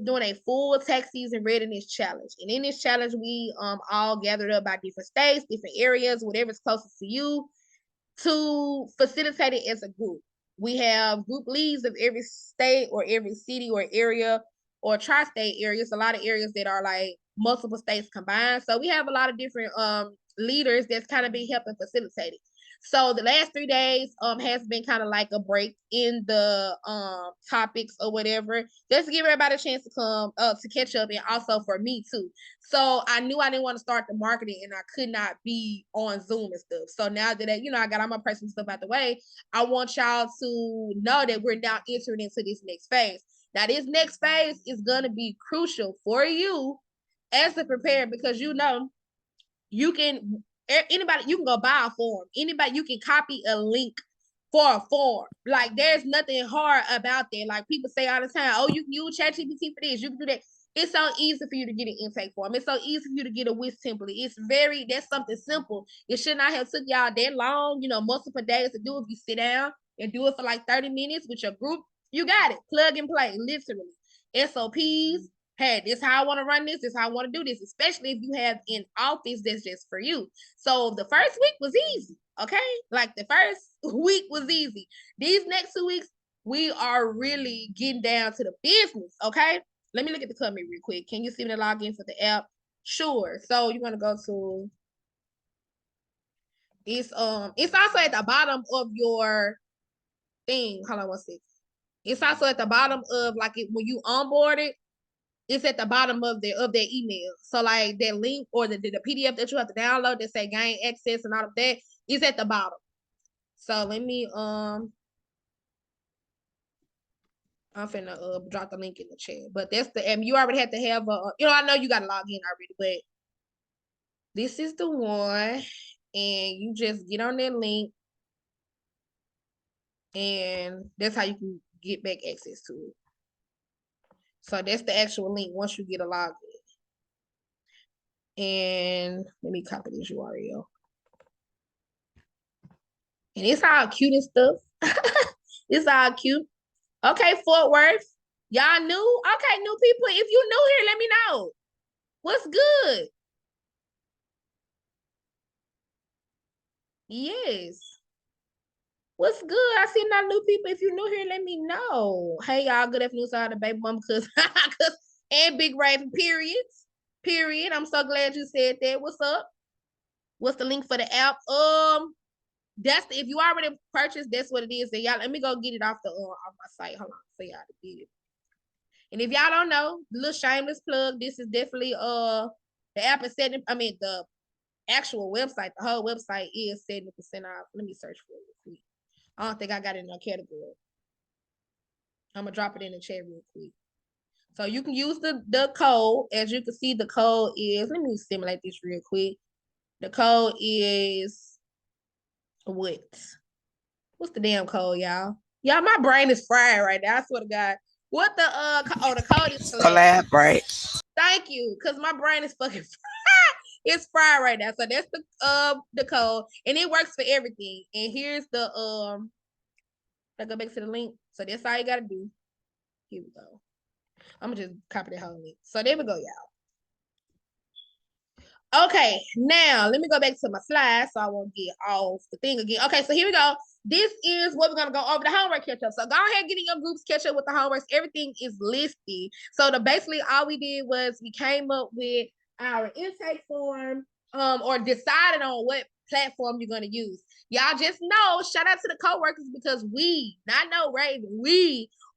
doing a full tax season readiness challenge. And in this challenge, we all gathered up by different states, different areas, whatever's closest to you, to facilitate it as a group. We have group leads of every state or every city or area or tri-state areas, a lot of areas that are like multiple states combined. So we have a lot of different leaders that's kind of been helping facilitate it. So the last 3 days has been kind of like a break in the topics or whatever, just to give everybody a chance to come to catch up, and also for me too. So I knew I didn't want to start the marketing and I could not be on Zoom and stuff. So now that I got all my personal stuff out the way, I want y'all to know that we're now entering into this next phase. Now this next phase is gonna be crucial for you as a preparer, because you can anybody, you can go buy a form. Anybody, you can copy a link for a form. Like there's nothing hard about that. Like people say all the time, oh, you can use ChatGPT for this, you can do that. It's so easy for you to get an intake form. It's so easy for you to get a WIS template. That's something simple. It should not have took y'all that long, multiple days to do. If you sit down and do it for like 30 minutes with your group, you got it. Plug and play, literally. SOPs, hey, this is how I want to run this is how I want to do this, especially if you have an office that's just for you. So the first week was easy, okay? Like the first week was easy. These next 2 weeks, we are really getting down to the business, okay? Let me look at the company real quick. Can you see me to log in for the app? Sure. So you're gonna go to it's also at the bottom of your thing. Hold on one second. It's also at the bottom of when you onboard it. It's at the bottom of their email. So like that link or the PDF that you have to download that say gain access and all of that is at the bottom. So let me I'm finna drop the link in the chat. But that's you already have to have I know you gotta log in already, but this is the one, and you just get on that link, and that's how you can get back access to it. So that's the actual link once you get a login. And let me copy this URL. And it's all cute and stuff. It's all cute. Okay, Fort Worth. Y'all new? Okay, new people. If you new here, let me know. What's good? Yes. What's good? I see not new people. If you new here, let me know. Hey, y'all. Good afternoon. Sorry, the baby mama, and Big Raven. Period. I'm so glad you said that. What's up? What's the link for the app? If you already purchased, that's what it is. Y'all, let me go get it off my site. Hold on, so y'all to get it. And if y'all don't know, little shameless plug, this is definitely the app is setting. I mean, the actual website, the whole website is 70% off. Let me search for it real quick. I don't think I got it in a category. I'm gonna drop it in the chat real quick. So you can use the code. As you can see, the code is. Let me simulate this real quick. The code is what? What's the damn code, y'all? Y'all, my brain is fried right now. I swear to God. What the code is collab, right? Thank you, because my brain is fucking fried. It's fried right now. So that's the code, and it works for everything. And here's the I go back to the link. So that's all you gotta do. Here we go. I'm gonna just copy the whole link. So there we go, y'all. Okay, now let me go back to my slides so I won't get off the thing again. Okay, so here we go. This is what we're gonna go over the homework catch up. So go ahead, get in your groups, catch up with the homeworks. Everything is listed. So basically all we did was we came up with our intake form, or decided on what platform you're gonna use. Y'all just know, shout out to the coworkers, because we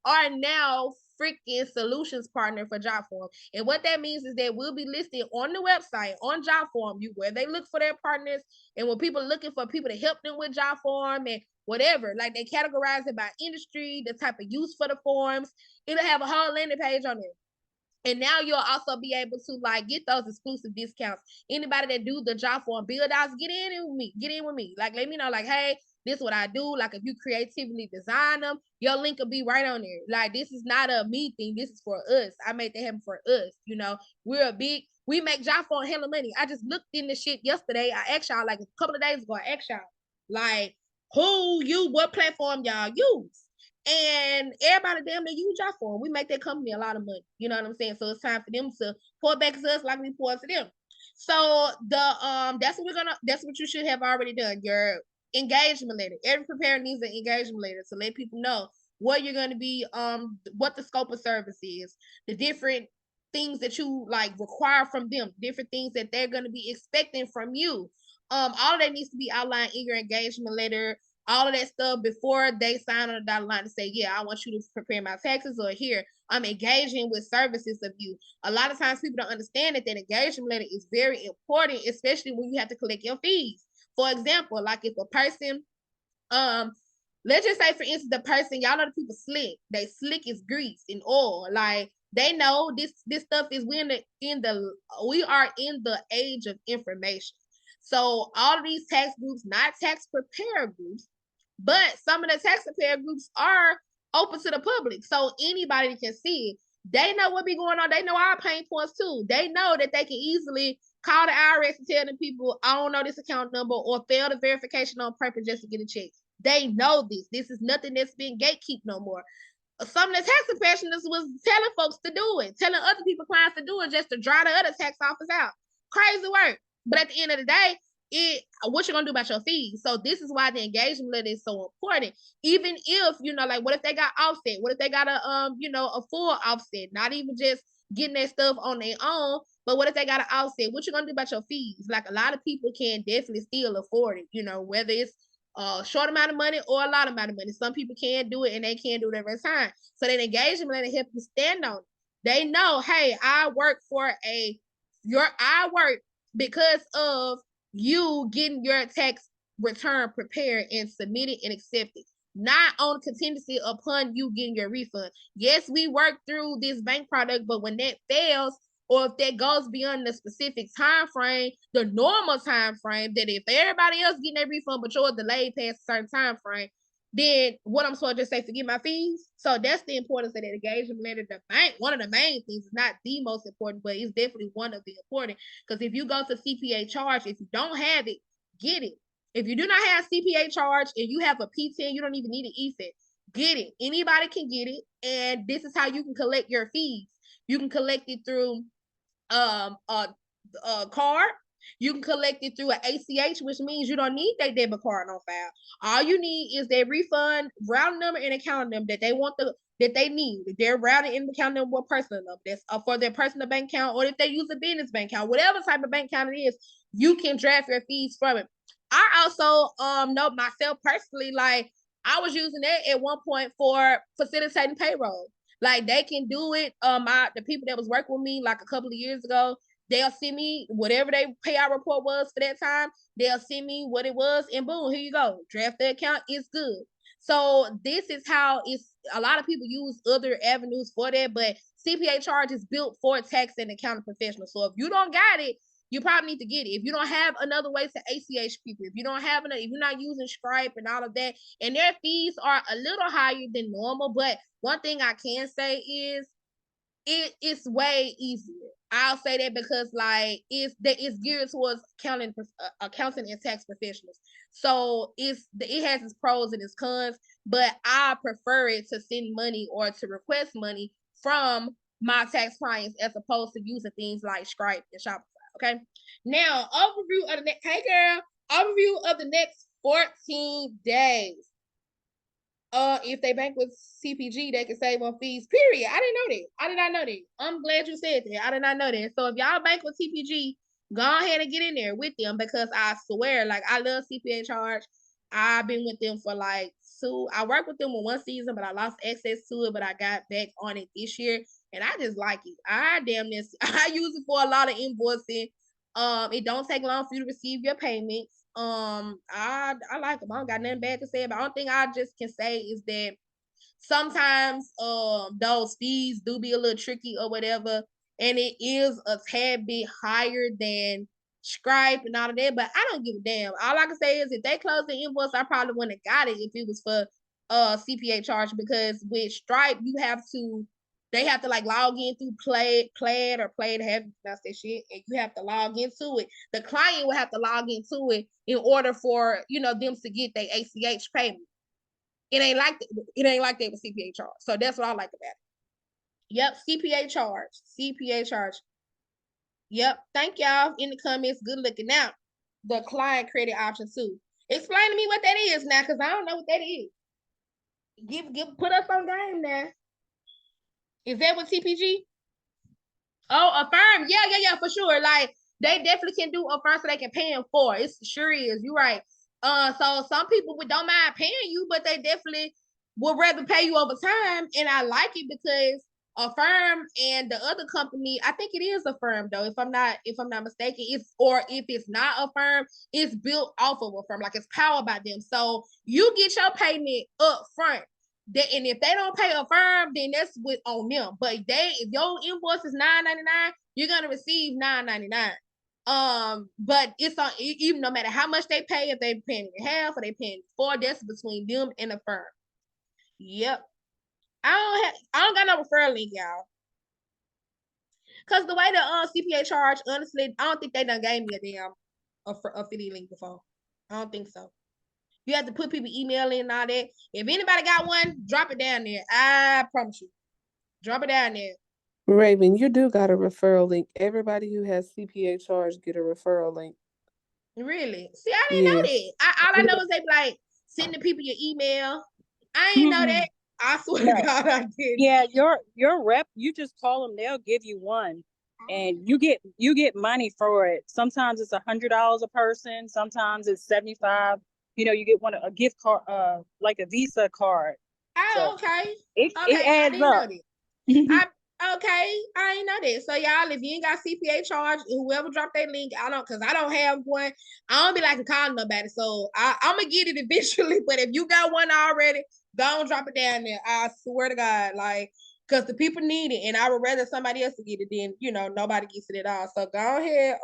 are now freaking solutions partner for JotForm. And what that means is that we'll be listed on the website on JotForm, where they look for their partners, and when people are looking for people to help them with JotForm and whatever, like they categorize it by industry, the type of use for the forms. It'll have a whole landing page on it. And now you'll also be able to get those exclusive discounts. Anybody that do the JotForm build outs, get in with me. Like, let me know, hey, this is what I do. Like, if you creatively design them, your link will be right on there. Like, this is not a me thing. This is for us. I made that happen for us. We make JotForm hella money. I just looked in the shit yesterday. I asked y'all, a couple of days ago, what platform y'all use? And everybody damn near use y'all for them. We make that company a lot of money. You know what I'm saying? So it's time for them to pour back to us like we pour to them. So that's what you should have already done. Your engagement letter. Every preparer needs an engagement letter to let people know what you're gonna be, what the scope of service is, the different things that you like require from them, different things that they're gonna be expecting from you. All of that needs to be outlined in your engagement letter, all of that stuff before they sign on the dotted line to say, yeah, I want you to prepare my taxes, or here, I'm engaging with services of you. A lot of times people don't understand that engagement letter is very important, especially when you have to collect your fees. For example, like if a person, let's just say for instance, the person, y'all know the people slick. They slick as grease and oil. Like they know this stuff is we are in the age of information. So all of these tax groups, not tax preparer groups, but some of the tax preparer groups are open to the public, so anybody can see it. They know what be going on. They know our pain points too. They know that they can easily call the IRS and tell them people, I don't know this account number, or fail the verification on purpose just to get a check. They know this. This is nothing that's being gatekeep no more. Some of the tax professionals was telling folks to do it, telling other people, clients to do it just to dry the other tax office out. Crazy work. But at the end of the day, what you're gonna do about your fees. So this is why the engagement letter is so important. Even if, like what if they got offset? What if they got a full offset, not even just getting that stuff on their own, but what if they got an offset? What you gonna do about your fees? Like a lot of people can definitely still afford it, whether it's a short amount of money or a lot amount of money. Some people can't do it and they can't do it every time. So that engagement letter help you stand on it. They know, hey, I work because of you getting your tax return prepared and submitted and accepted, not on contingency upon you getting your refund. Yes, we work through this bank product, but when that fails, or if that goes beyond the specific time frame, the normal time frame, that if everybody else getting their refund but yours delayed past a certain time frame, then what I'm supposed to say, forget my fees. So that's the importance of that engagement letter. The bank, one of the main things, is not the most important, but it's definitely one of the important. Because if you go to CPA charge, if you don't have it, get it. If you do not have CPA charge and you have a P10, you don't even need an EFET. Get it. Anybody can get it, and this is how you can collect your fees. You can collect it through a card. You can collect it through an ACH, which means you don't need their debit card on file. All you need is their refund routing number and account number that they need. They're routing in the account number or personal number. That's for their personal bank account, or if they use a business bank account, whatever type of bank account it is, you can draft your fees from it. I also know myself personally, like I was using that at one point for facilitating payroll. Like they can do it. The people that was working with me like a couple of years ago, they'll send me whatever their payout report was for that time. They'll send me what it was, and boom, here you go. Draft the account. It's good. So this is how it's. A lot of people use other avenues for that, but CPA charge is built for tax and accounting professionals. So if you don't got it, you probably need to get it. If you don't have another way to ACH people, if you're not using Stripe and all of that, and their fees are a little higher than normal, but one thing I can say is it's way easier. I'll say that because like it's geared towards accounting and tax professionals. So it has its pros and its cons, but I prefer it to send money or to request money from my tax clients as opposed to using things like Stripe and Shopify. Okay. Now, overview of the next 14 days. If they bank with CPG, they can save on fees. Period. I didn't know that. I did not know that. I'm glad you said that. I did not know that. So if y'all bank with CPG, go ahead and get in there with them, because I swear, like I love CPA charge. I've been with them for like I worked with them in one season, but I lost access to it, but I got back on it this year, and I just like it. I use it for a lot of invoicing. It don't take long for you to receive your payments. I like them. I don't got nothing bad to say about. The only thing I just can say is that sometimes those fees do be a little tricky or whatever, and it is a tad bit higher than Stripe and all of that, but I don't give a damn. All I can say is if they close the invoice, I probably wouldn't have got it if it was for CPA charge, because with Stripe they have to like log in through Plaid or Plaid, have that's that shit, and you have to log into it. The client will have to log into it in order for them to get their ACH payment. It ain't like that with CPA charge. So that's what I like about it. Yep, CPA charge. CPA charge. Yep. Thank y'all in the comments. Good looking out. The client credit option too. Explain to me what that is now, because I don't know what that is. Put us on game now. Is that what TPG? Oh, Affirm. Yeah, for sure. Like they definitely can do Affirm so they can pay them for it. It sure is. You're right. So some people don't mind paying you, but they definitely would rather pay you over time. And I like it because Affirm and the other company, I think it is Affirm though, if I'm not mistaken, if it's not Affirm, it's built off of Affirm, like it's powered by them. So you get your payment up front. And if they don't pay Affirm, then that's on them. But if your invoice is $9.99, you're gonna receive $9.99. But it's on even no matter how much they pay, if they paying it half or they paying it for, that's between them and the firm. Yep. I don't got no referral link, y'all. Cause the way the CPA charge, honestly, I don't think they done gave me a damn affiliate link before. I don't think so. You have to put people email in and all that. If anybody got one, drop it down there. I promise you. Drop it down there. Raven, you do got a referral link. Everybody who has CPA charge get a referral link. Really? See, I didn't know that. All I know is they be like sending people your email. I didn't know that. I swear to God, I did. Yeah, your rep, you just call them, they'll give you one, and you get money for it. Sometimes it's $100 a person, sometimes it's 75. You know, you get a gift card, like a Visa card. Oh, so okay. It adds up. Okay, I ain't know that. So y'all, if you ain't got CPA charge, whoever dropped that link, I don't have one. I don't be like to call nobody, so I'm gonna get it eventually. But if you got one already, don't drop it down there. I swear to God, like, because the people need it, and I would rather somebody else to get it than nobody gets it at all. So go ahead,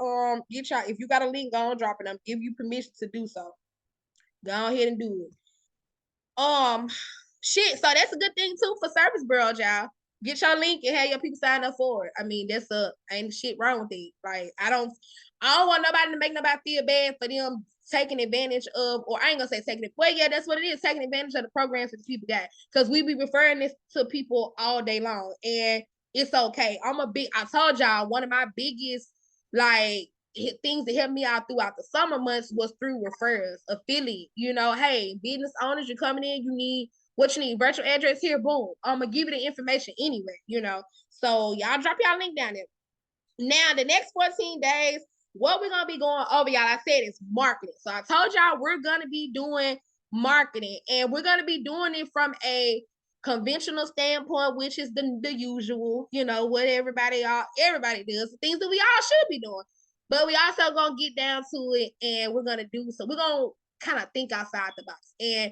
get y'all. If you got a link, go and drop it. I'm give you permission to do so. Go ahead and do it. Shit. So that's a good thing too for Service Bureau, y'all. Get your link and have your people sign up for it. I mean, ain't shit wrong with it. Like, I don't want nobody to make nobody feel bad for them taking advantage of, or I ain't gonna say taking it. Well, yeah, that's what it is, taking advantage of the programs that the people got. Because we be referring this to people all day long. And it's okay. I told y'all, one of my biggest, like, things that helped me out throughout the summer months was through referrals, affiliate. Hey, business owners, you're coming in, you need what you need, virtual address here, boom. I'm gonna give you the information anyway, So y'all drop y'all link down there. Now, the next 14 days, what we're gonna be going over, y'all, I said is marketing. So I told y'all we're gonna be doing marketing, and we're gonna be doing it from a conventional standpoint, which is the usual, what everybody does, the things that we all should be doing. But we also gonna get down to it, and we're gonna do so. We're gonna kind of think outside the box. And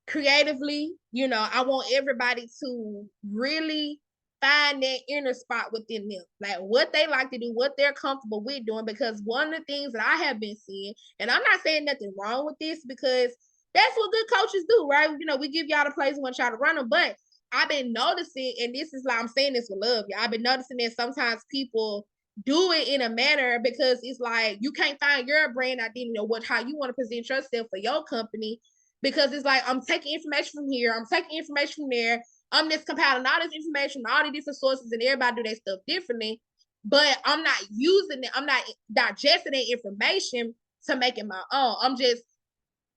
creatively, I want everybody to really find that inner spot within them, like what they like to do, what they're comfortable with doing. Because one of the things that I have been seeing, and I'm not saying nothing wrong with this, because that's what good coaches do, right? We give y'all the plays, we want y'all to run them. But I've been noticing, and this is like, I'm saying this with love, y'all. I've been noticing that sometimes people do it in a manner because it's like you can't find your brand identity or how you want to present yourself for your company, because it's like, I'm taking information from here, I'm taking information from there, I'm just compiling all this information from all the different sources, and everybody do their stuff differently, but I'm not using it, I'm not digesting that information to make it my own. I'm just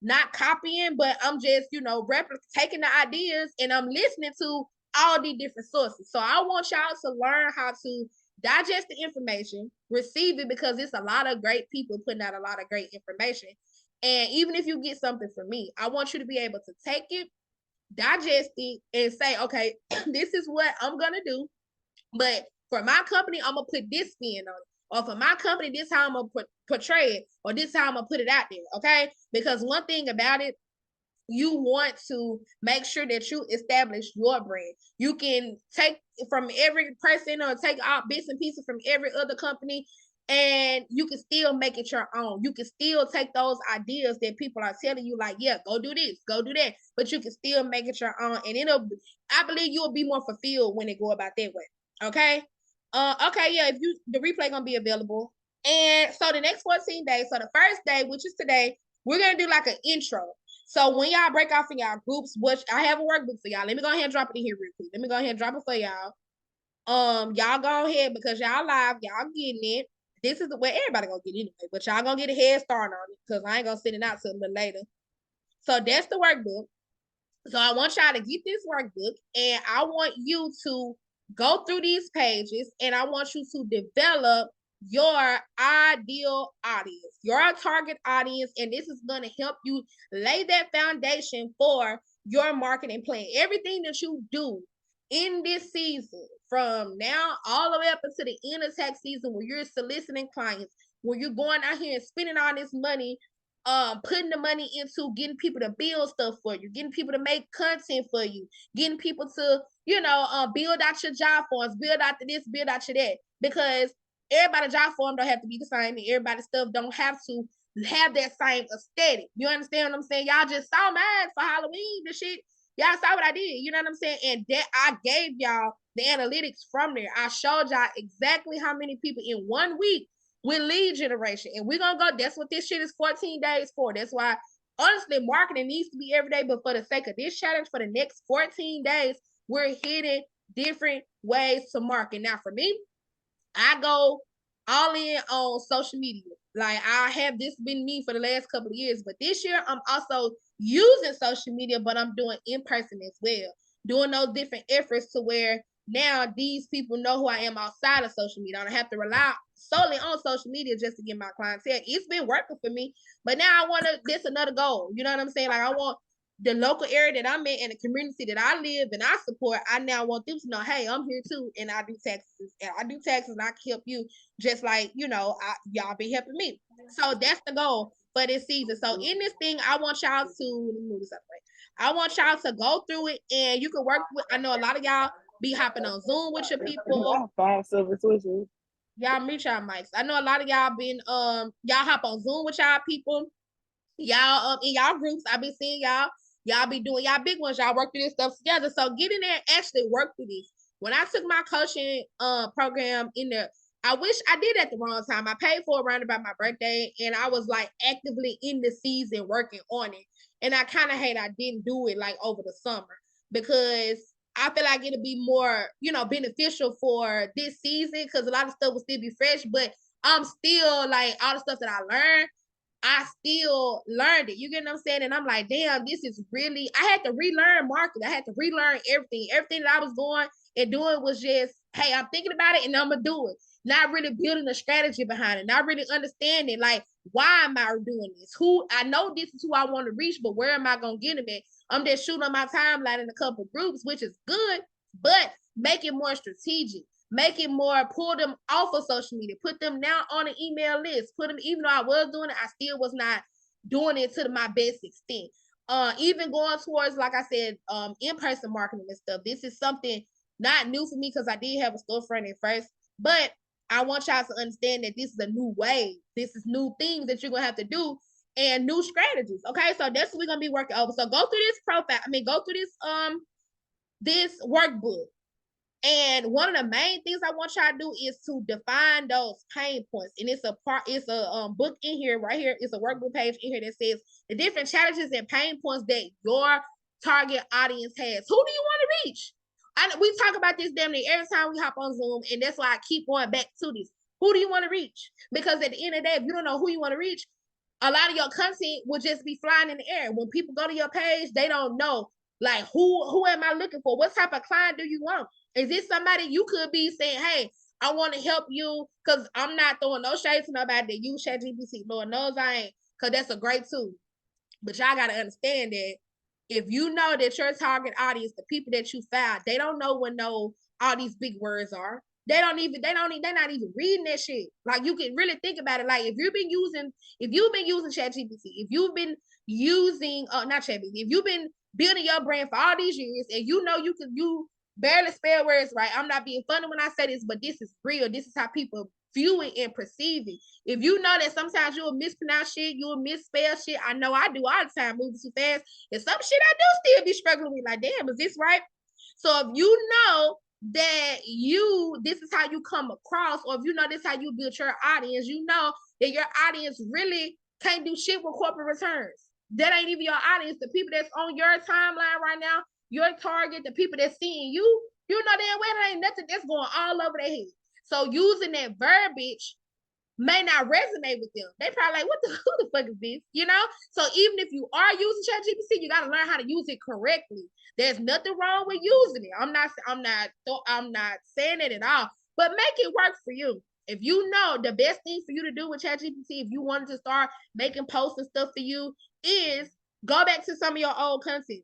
not copying, but I'm just, taking the ideas, and I'm listening to all these different sources. So I want y'all to learn how to digest the information, receive it, because it's a lot of great people putting out a lot of great information. And even if you get something from me, I want you to be able to take it, digest it, and say, okay, this is what I'm going to do. But for my company, I'm going to put this spin on it. Or for my company, this is how I'm going to portray it. Or this is how I'm going to put it out there, okay? Because one thing about it, you want to make sure that you establish your brand. You can take from every person or take out bits and pieces from every other company, and you can still make it your own. You can still take those ideas that people are telling you, like, yeah, go do this, go do that, but you can still make it your own. And I believe you'll be more fulfilled when it go about that way. Okay. Okay, yeah, the replay gonna be available. And so the next 14 days, so the first day, which is today, we're gonna do like an intro. So when y'all break off in y'all groups, which I have a workbook for y'all. Let me go ahead and drop it in here real quick. Let me go ahead and drop it for y'all. Y'all go ahead because y'all live, y'all getting it. This is the way everybody gonna get anyway, but y'all gonna get a head start on it because I ain't gonna send it out till a little later. So that's the workbook. So I want y'all to get this workbook and I want you to go through these pages and I want you to develop your ideal audience, your target audience, and this is going to help you lay that foundation for your marketing plan. Everything that you do in this season, from now all the way up until the end of tax season, where you're soliciting clients, where you're going out here and spending all this money, putting the money into getting people to build stuff for you, getting people to make content for you, getting people to, build out your job forms, build out this, build out your that. Because everybody's job form don't have to be the same, and everybody's stuff don't have to have that same aesthetic. You understand what I'm saying? Y'all just saw mine for Halloween, the shit. Y'all saw what I did. You know what I'm saying? And that I gave y'all the analytics from there. I showed y'all exactly how many people in 1 week with lead generation. And we're going to go, that's what this shit is 14 days for. That's why, honestly, marketing needs to be every day. But for the sake of this challenge, for the next 14 days, we're hitting different ways to market. Now, for me, I go all in on social media. Like, I have this been me for the last couple of years. But this year, I'm also using social media, but I'm doing in-person as well. Doing those different efforts to where now these people know who I am outside of social media. I don't have to rely solely on social media just to get my clientele. It's been working for me, but now I want to, this another goal. You know what I'm saying? Like, I want the local area that I'm in and the community that I live and I support, I now want them to know, hey, I'm here too, and I do taxes, and I do taxes, and I can help you just like, y'all be helping me. So that's the goal for this season. So in this thing, I want y'all to, let me move this up, right? I want y'all to go through it, and you can work with, I know a lot of y'all be hopping on Zoom with your people. Y'all mute y'all mics. I know a lot of y'all been y'all hop on Zoom with y'all people. Y'all in y'all groups. I been seeing y'all be doing y'all big ones. Y'all work through this stuff together. So get in there and actually work through this. When I took my coaching program in there, I wish I did at the wrong time. I paid for it around about my birthday, and I was like actively in the season working on it. And I kind of hate I didn't do it like over the summer because I feel like it'll be more, beneficial for this season because a lot of stuff will still be fresh, but I'm still like all the stuff that I learned, I still learned it. You get what I'm saying? And I'm like, damn, this is really, I had to relearn marketing. I had to relearn everything. Everything that I was going and doing was just, hey, I'm thinking about it and I'm going to do it. Not really building a strategy behind it. Not really understanding, like, why am I doing this? I know this is who I want to reach, but where am I going to get them at? I'm just shooting on my timeline in a couple groups, which is good, but make it more strategic. Make it more, pull them off of social media, put them now on an email list, put them, even though I was doing it, I still was not doing it to my best extent. Even going towards, like I said, in-person marketing and stuff. This is something not new for me because I did have a storefront at first, but I want y'all to understand that this is a new way. This is new things that you're going to have to do and new strategies. Okay, so that's what we're going to be working over. So go through this go through this workbook. And one of the main things I want y'all to do is to define those pain points. And it's a book in here, right here. It's a workbook page in here that says the different challenges and pain points that your target audience has. Who do you want to reach? We talk about this damn near every time we hop on Zoom, and that's why I keep going back to this. Who do you want to reach? Because at the end of the day, if you don't know who you want to reach, a lot of your content will just be flying in the air. When people go to your page, they don't know, like, who am I looking for? What type of client do you want? Is this somebody you could be saying, hey, I want to help you, because I'm not throwing no shade to nobody that use ChatGPT. Lord knows I ain't, because that's a great tool. But y'all got to understand that if you know that your target audience, the people that you found, they don't know what all these big words are. They're not even reading that shit. Like, you can really think about it. Like, if you've been using ChatGPT, if you've been using, not ChatGPT, if you've been building your brand for all these years, and you barely spell words right. I'm not being funny when I say this, but this is real. This is how people view it and perceive it. If you know that sometimes you'll mispronounce shit, you'll misspell shit. I know I do all the time, moving too fast. And some shit I do still be struggling with. Like, damn, is this right? So if you know that this is how you come across, or if you know this is how you build your audience, you know that your audience really can't do shit with corporate returns. that ain't even your audience. The people that's on your timeline right now, your target, the people that's seeing you, you know damn well there ain't nothing that's going all over their head. So using that verbiage may not resonate with them. They probably like, who the fuck is this? You know? So even if you are using ChatGPT, you got to learn how to use it correctly. There's nothing wrong with using it. I'm not saying it at all, but make it work for you. If you know the best thing for you to do with ChatGPT, if you wanted to start making posts and stuff for you, is go back to some of your old content.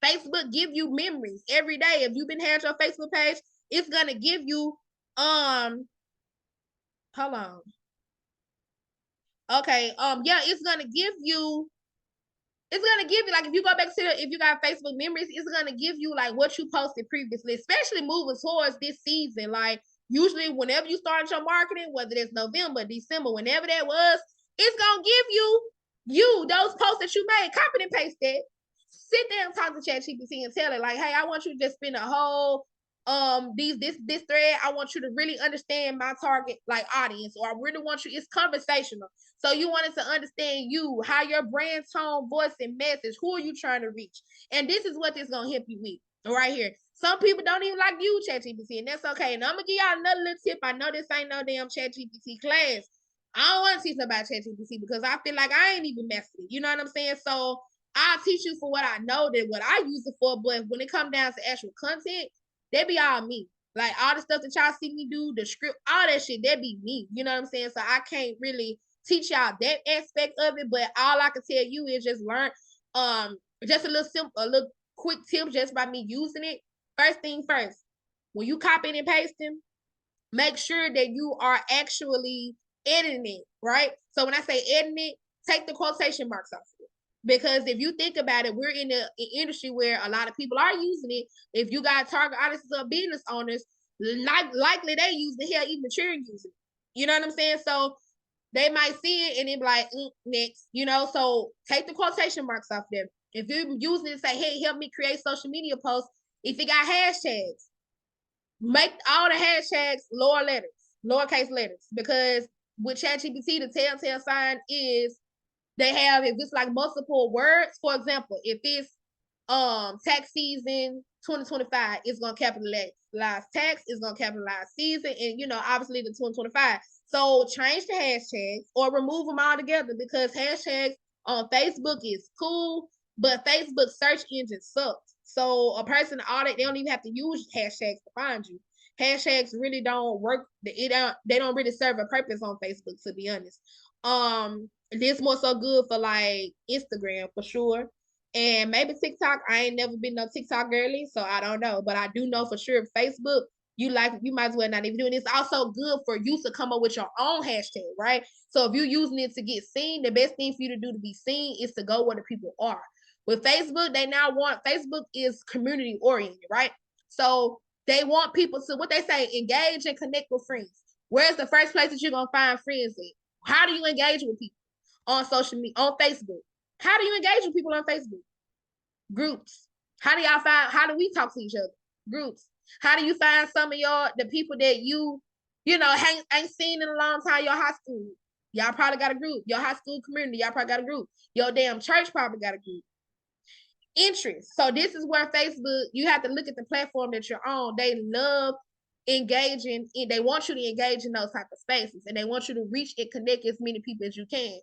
Facebook give you memories every day. If you've been had your Facebook page, it's gonna give you hold on. Okay, yeah, it's gonna give you like, if you go back to if you got Facebook memories, it's gonna give you like what you posted previously, especially moving towards this season. Like usually whenever you start your marketing, whether it's November, December, whenever that was, it's gonna give you those posts that you made, copy and paste that. Sit there and talk to ChatGPT and tell it like, hey, I want you to just spend a whole this thread. I want you to really understand my target like audience, or I really want you, it's conversational. So you wanted to understand you, how your brand tone, voice, and message, who are you trying to reach? And this is what this is gonna help you with right here. Some people don't even like you, ChatGPT, and that's okay. And I'm gonna give y'all another little tip. I know this ain't no damn ChatGPT class. I don't want to teach about ChatGPT because I feel like I ain't even messed with it. You know what I'm saying? So I'll teach you for what I know, that what I use it for. But when it comes down to actual content, they be all me. Like all the stuff that y'all see me do, the script, all that shit, that be me. You know what I'm saying? So I can't really teach y'all that aspect of it. But all I can tell you is just learn just a little quick tip just by me using it. First thing first, when you copying and pasting, make sure that you are actually editing it, right? So when I say editing it, take the quotation marks off of it. Because if you think about it, we're in an industry where a lot of people are using it. If you got target audiences or business owners, likely they use the hell, even the children use it. You know what I'm saying? So they might see it and they be like, next, you know? So take the quotation marks off there. If you're using it, say, hey, help me create social media posts. If it got hashtags, make all the hashtags lowercase letters, because with ChatGPT, the telltale sign is they have, if it's like multiple words, for example, if it's tax season 2025, it's gonna capitalize tax, it's gonna capitalize season, and you know, obviously the 2025. So change the hashtags or remove them all together, because hashtags on Facebook is cool, but Facebook search engine sucks. So a person audit, they don't even have to use hashtags to find you. Hashtags really don't work. They don't really serve a purpose on Facebook, to be honest. This more so good for like Instagram for sure, and maybe TikTok. I ain't never been no TikTok girly, so I don't know, but I do know for sure Facebook, you might as well not even do it. It's also good for you to come up with your own hashtag, right? So if you're using it to get seen, the best thing for you to do to be seen is to go where the people are. With Facebook, Facebook is community oriented, right? So they want people to, what they say, engage and connect with friends. Where's the first place that you're gonna find friends at? How do you engage with people? On social media, on Facebook. How do you engage with people on Facebook? Groups. How do we talk to each other? Groups. How do you find some of the people that you know, ain't seen in a long time? Your high school. Y'all probably got a group. Your high school community, y'all probably got a group. Your damn church probably got a group. Interest. So this is where Facebook, you have to look at the platform that you're on. They love engaging, they want you to engage in those type of spaces, and they want you to reach and connect as many people as you can.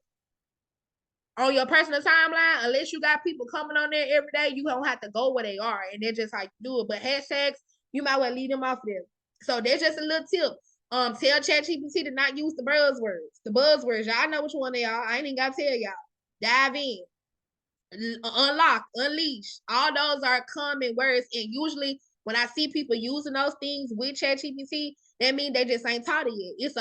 On your personal timeline, unless you got people coming on there every day, you don't have to go where they are, and they're just how you do it. But hashtags, you might well leave them off there. So there's just a little tip. Tell ChatGPT to not use the buzzwords. The buzzwords, y'all know which one they are. I ain't even gotta tell y'all. Dive in, unlock, unleash. All those are common words, and usually when I see people using those things with ChatGPT, that means they just ain't taught it yet. It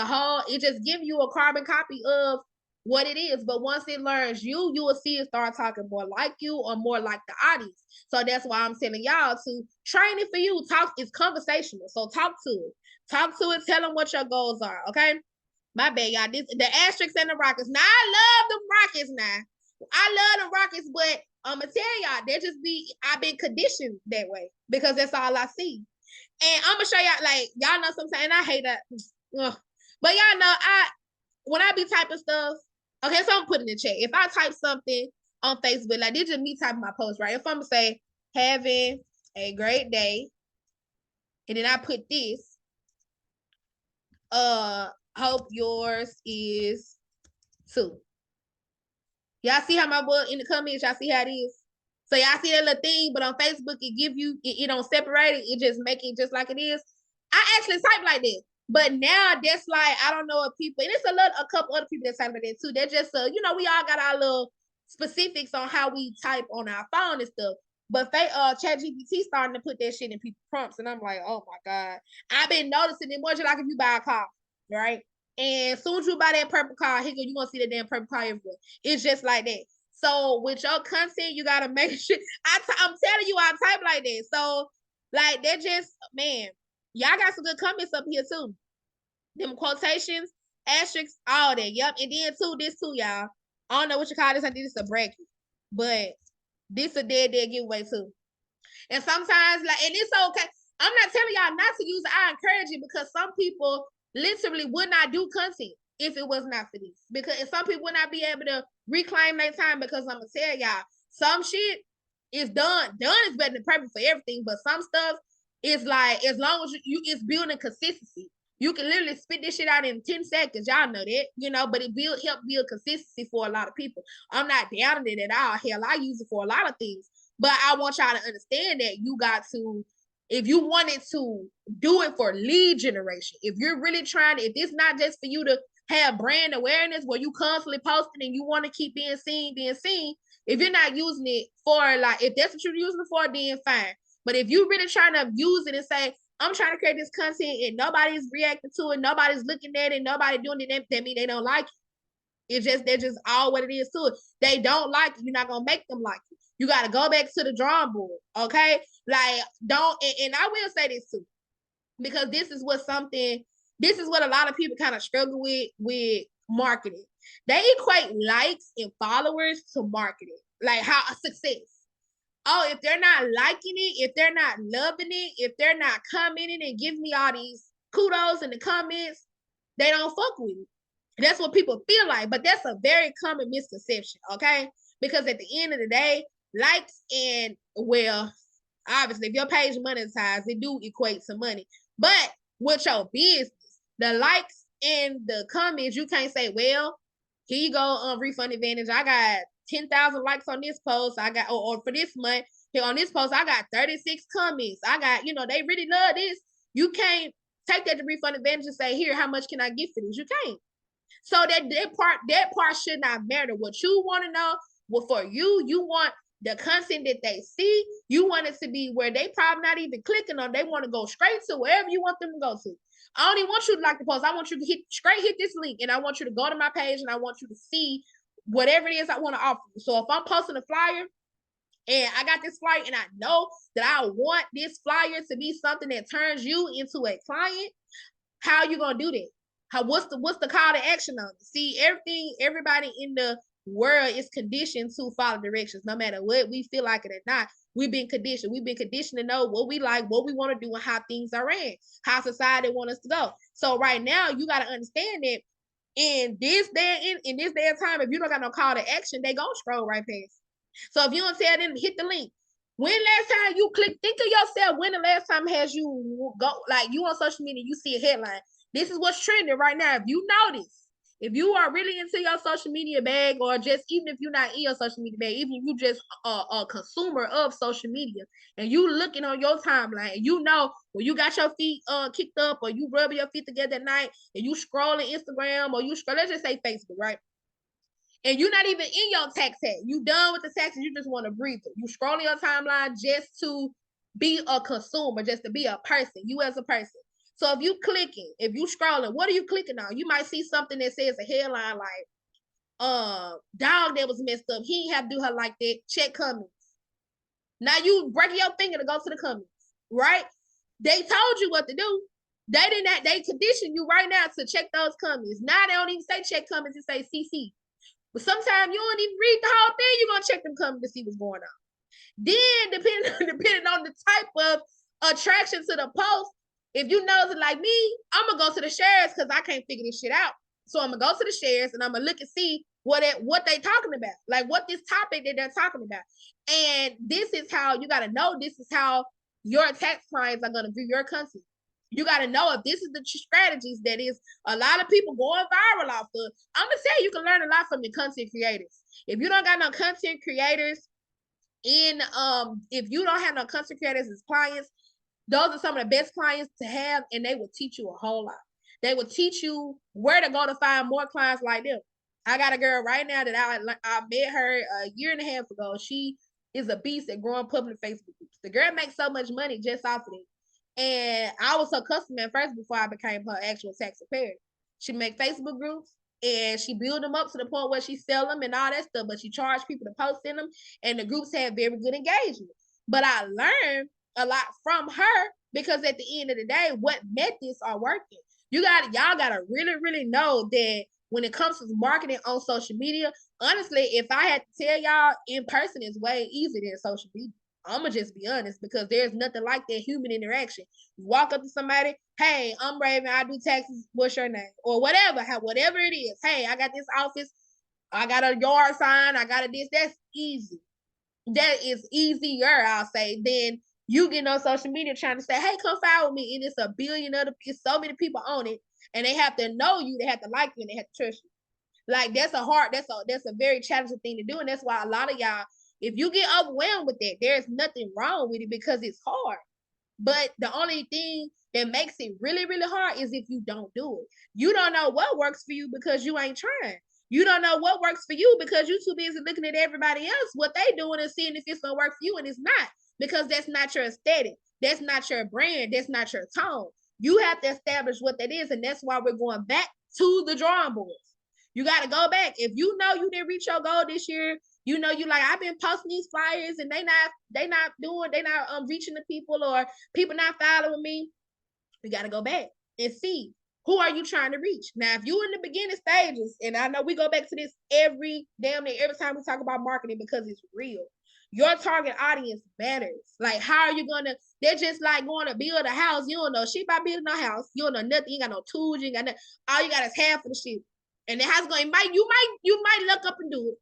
just give you a carbon copy of what it is. But once it learns you will see it start talking more like you or more like the audience. So that's why I'm telling y'all to train it for you. It's conversational. So talk to it. Talk to it. Tell them what your goals are. Okay. My bad, y'all. The Asterix and the Rockets. Now I love them Rockets now. I love the Rockets, but I'm gonna tell y'all, I've been conditioned that way because that's all I see. And I'm gonna show y'all, like, y'all know sometimes, and I hate that. Ugh. But y'all know, when I be typing stuff, okay, so I'm putting in the chat. If I type something on Facebook. Like, this just me typing my post, right? If I'm gonna say having a great day, and then I put this, hope yours is too. Y'all see how my boy in the comments, y'all see how it is? So y'all see that little thing, but on Facebook, it give you, it don't separate it. It just make it just like it is. I actually type like this. But now that's like, I don't know if people, and it's a couple other people that type like that too. They're just, we all got our little specifics on how we type on our phone and stuff. But ChatGPT starting to put that shit in people's prompts, and I'm like, oh my God. I've been noticing it more just like if you buy a car, right? And as soon as you buy that purple car, here you gonna see that damn purple car everywhere. It's just like that. So with your content, you gotta make sure. I'm telling you, I type like that. So like that just, man, y'all got some good comments up here too. Them quotations, asterisks, all that. Yep. And then too, this too, y'all. I don't know what you call this. I think it's a bracket, but this a dead giveaway too. And sometimes, like, and it's okay. I'm not telling y'all not to use it. I encourage it because some people literally would not do content if it was not for this. Because some people would not be able to reclaim their time, because I'm gonna tell y'all, some shit is done. Done is better than perfect for everything, but some stuff is like, as long as you it's building consistency. You can literally spit this shit out in 10 seconds. Y'all know that, but it help build consistency for a lot of people. I'm not down it at all. Hell, I use it for a lot of things. But I want y'all to understand that you got to, if you wanted to do it for lead generation, if you're really trying to, if it's not just for you to have brand awareness where you constantly posting and you want to keep being seen, if you're not using it for, like, if that's what you're using it for, then fine. But if you're really trying to use it and say, I'm trying to create this content and nobody's reacting to it, nobody's looking at it, nobody doing it, that means they don't like it. It's just, they're just all what it is to it. They don't like it. You're not going to make them like it. You got to go back to the drawing board, okay? Like, don't, and I will say this too, because this is what a lot of people kind of struggle with marketing. They equate likes and followers to marketing, like how success. Oh, if they're not liking it, if they're not loving it, if they're not commenting and giving me all these kudos in the comments, they don't fuck with me. That's what people feel like, but that's a very common misconception, okay? Because at the end of the day, likes and, well, obviously, if your page monetized, it do equate to money. But with your business, the likes and the comments, you can't say, well, here you go, refund advantage. I got 10,000 likes on this post. I got, or for this month, here on this post, I got 36 comments. I got, they really love this. You can't take that to refund advantage and say, here, how much can I get for this? You can't. So that part should not matter. What you want to know, well, for you want the content that they see, you want it to be where they probably not even clicking on. They want to go straight to wherever you want them to go to. I don't even want you to like the post. I want you to hit this link, and I want you to go to my page, and I want you to see whatever it is I want to offer you. So if I'm posting a flyer and I got this flyer and I know that I want this flyer to be something that turns you into a client, how are you gonna do that? What's the call to action on it? See, everybody in the world is conditioned to follow directions, no matter what we feel like it or not. We've been conditioned to know what we like, what we want to do, and how things are ran, how society wants us to go. So right now, you got to understand that in this day and time, if you don't got no call to action, they gonna scroll right past. So if you don't tell them to hit the link, when last time you click, think of yourself, when the last time has you go, like, you on social media, you see a headline, this is what's trending right now. If you notice, if you are really into your social media bag, or just even if you're not in your social media bag, even if you just a consumer of social media, and you looking on your timeline, when you got your feet kicked up, or you rubbing your feet together at night, and you scrolling Instagram, or let's just say Facebook, right? And you're not even in your tax hat. You done with the taxes, you just want to breathe. You scrolling your timeline just to be a consumer, just to be a person, you as a person. So if you clicking, if you scrolling, what are you clicking on? You might see something that says a headline like, dog that was messed up. He ain't have to do her like that. Check comments. Now you breaking your finger to go to the comments, right? They told you what to do. They condition you right now to check those comments. Now they don't even say check comments, it say CC. But sometimes you don't even read the whole thing. You're gonna check them comments to see what's going on. Then depending on the type of attraction to the post, if you know it like me, I'm gonna go to the shares because I can't figure this shit out. So I'm gonna go to the shares and I'm gonna look and see what they talking about, like what this topic that they're talking about. And this is how you got to know, this is how your tax clients are going to view your content. You got to know if this is the strategies that is a lot of people going viral off of. I'm going to say you can learn a lot from the content creators. If you don't got no content creators if you don't have no content creators as clients, those are some of the best clients to have, and they will teach you a whole lot. They will teach you where to go to find more clients like them. I got a girl right now that I met her a year and a half ago. She is a beast at growing public Facebook groups. The girl makes so much money just off of it. And I was her customer at first before I became her actual tax preparer. She make Facebook groups and she build them up to the point where she sell them and all that stuff, but she charged people to post in them, and the groups have very good engagement. But I learned a lot from her because at the end of the day, what methods are working? Y'all gotta really, really know that when it comes to marketing on social media, honestly, if I had to tell y'all, in person is way easier than social media. I'm gonna just be honest, because there's nothing like that human interaction. You walk up to somebody, hey, I'm Raven, I do taxes, what's your name? Or whatever it is. Hey, I got this office, I got a yard sign, I got a this. That's easy. That is easier, I'll say, than you getting on social media trying to say, hey, come follow me. And it's a billion it's so many people on it, and they have to know you, they have to like you, and they have to trust you. Like that's a very challenging thing to do. And that's why a lot of y'all, if you get overwhelmed with that, there's nothing wrong with it because it's hard. But the only thing that makes it really, really hard is if you don't do it. You don't know what works for you because you ain't trying. You don't know what works for you because you're too busy looking at everybody else, what they doing, and seeing if it's gonna work for you, and it's not, because that's not your aesthetic. That's not your brand. That's not your tone. You have to establish what that is, and that's why we're going back to the drawing boards. You got to go back. If you know you didn't reach your goal this year, you know you like, I've been posting these flyers and they not reaching the people, or people not following me. You got to go back and see, who are you trying to reach? Now, if you're in the beginning stages, and I know we go back to this every time we talk about marketing because it's real. Your target audience matters. Like, how are you gonna? They're just like going to build a house. You don't know shit about building a house. You don't know nothing. You ain't got no tools. You ain't got nothing. All you got is half of the shit. And the house you might look up and do it.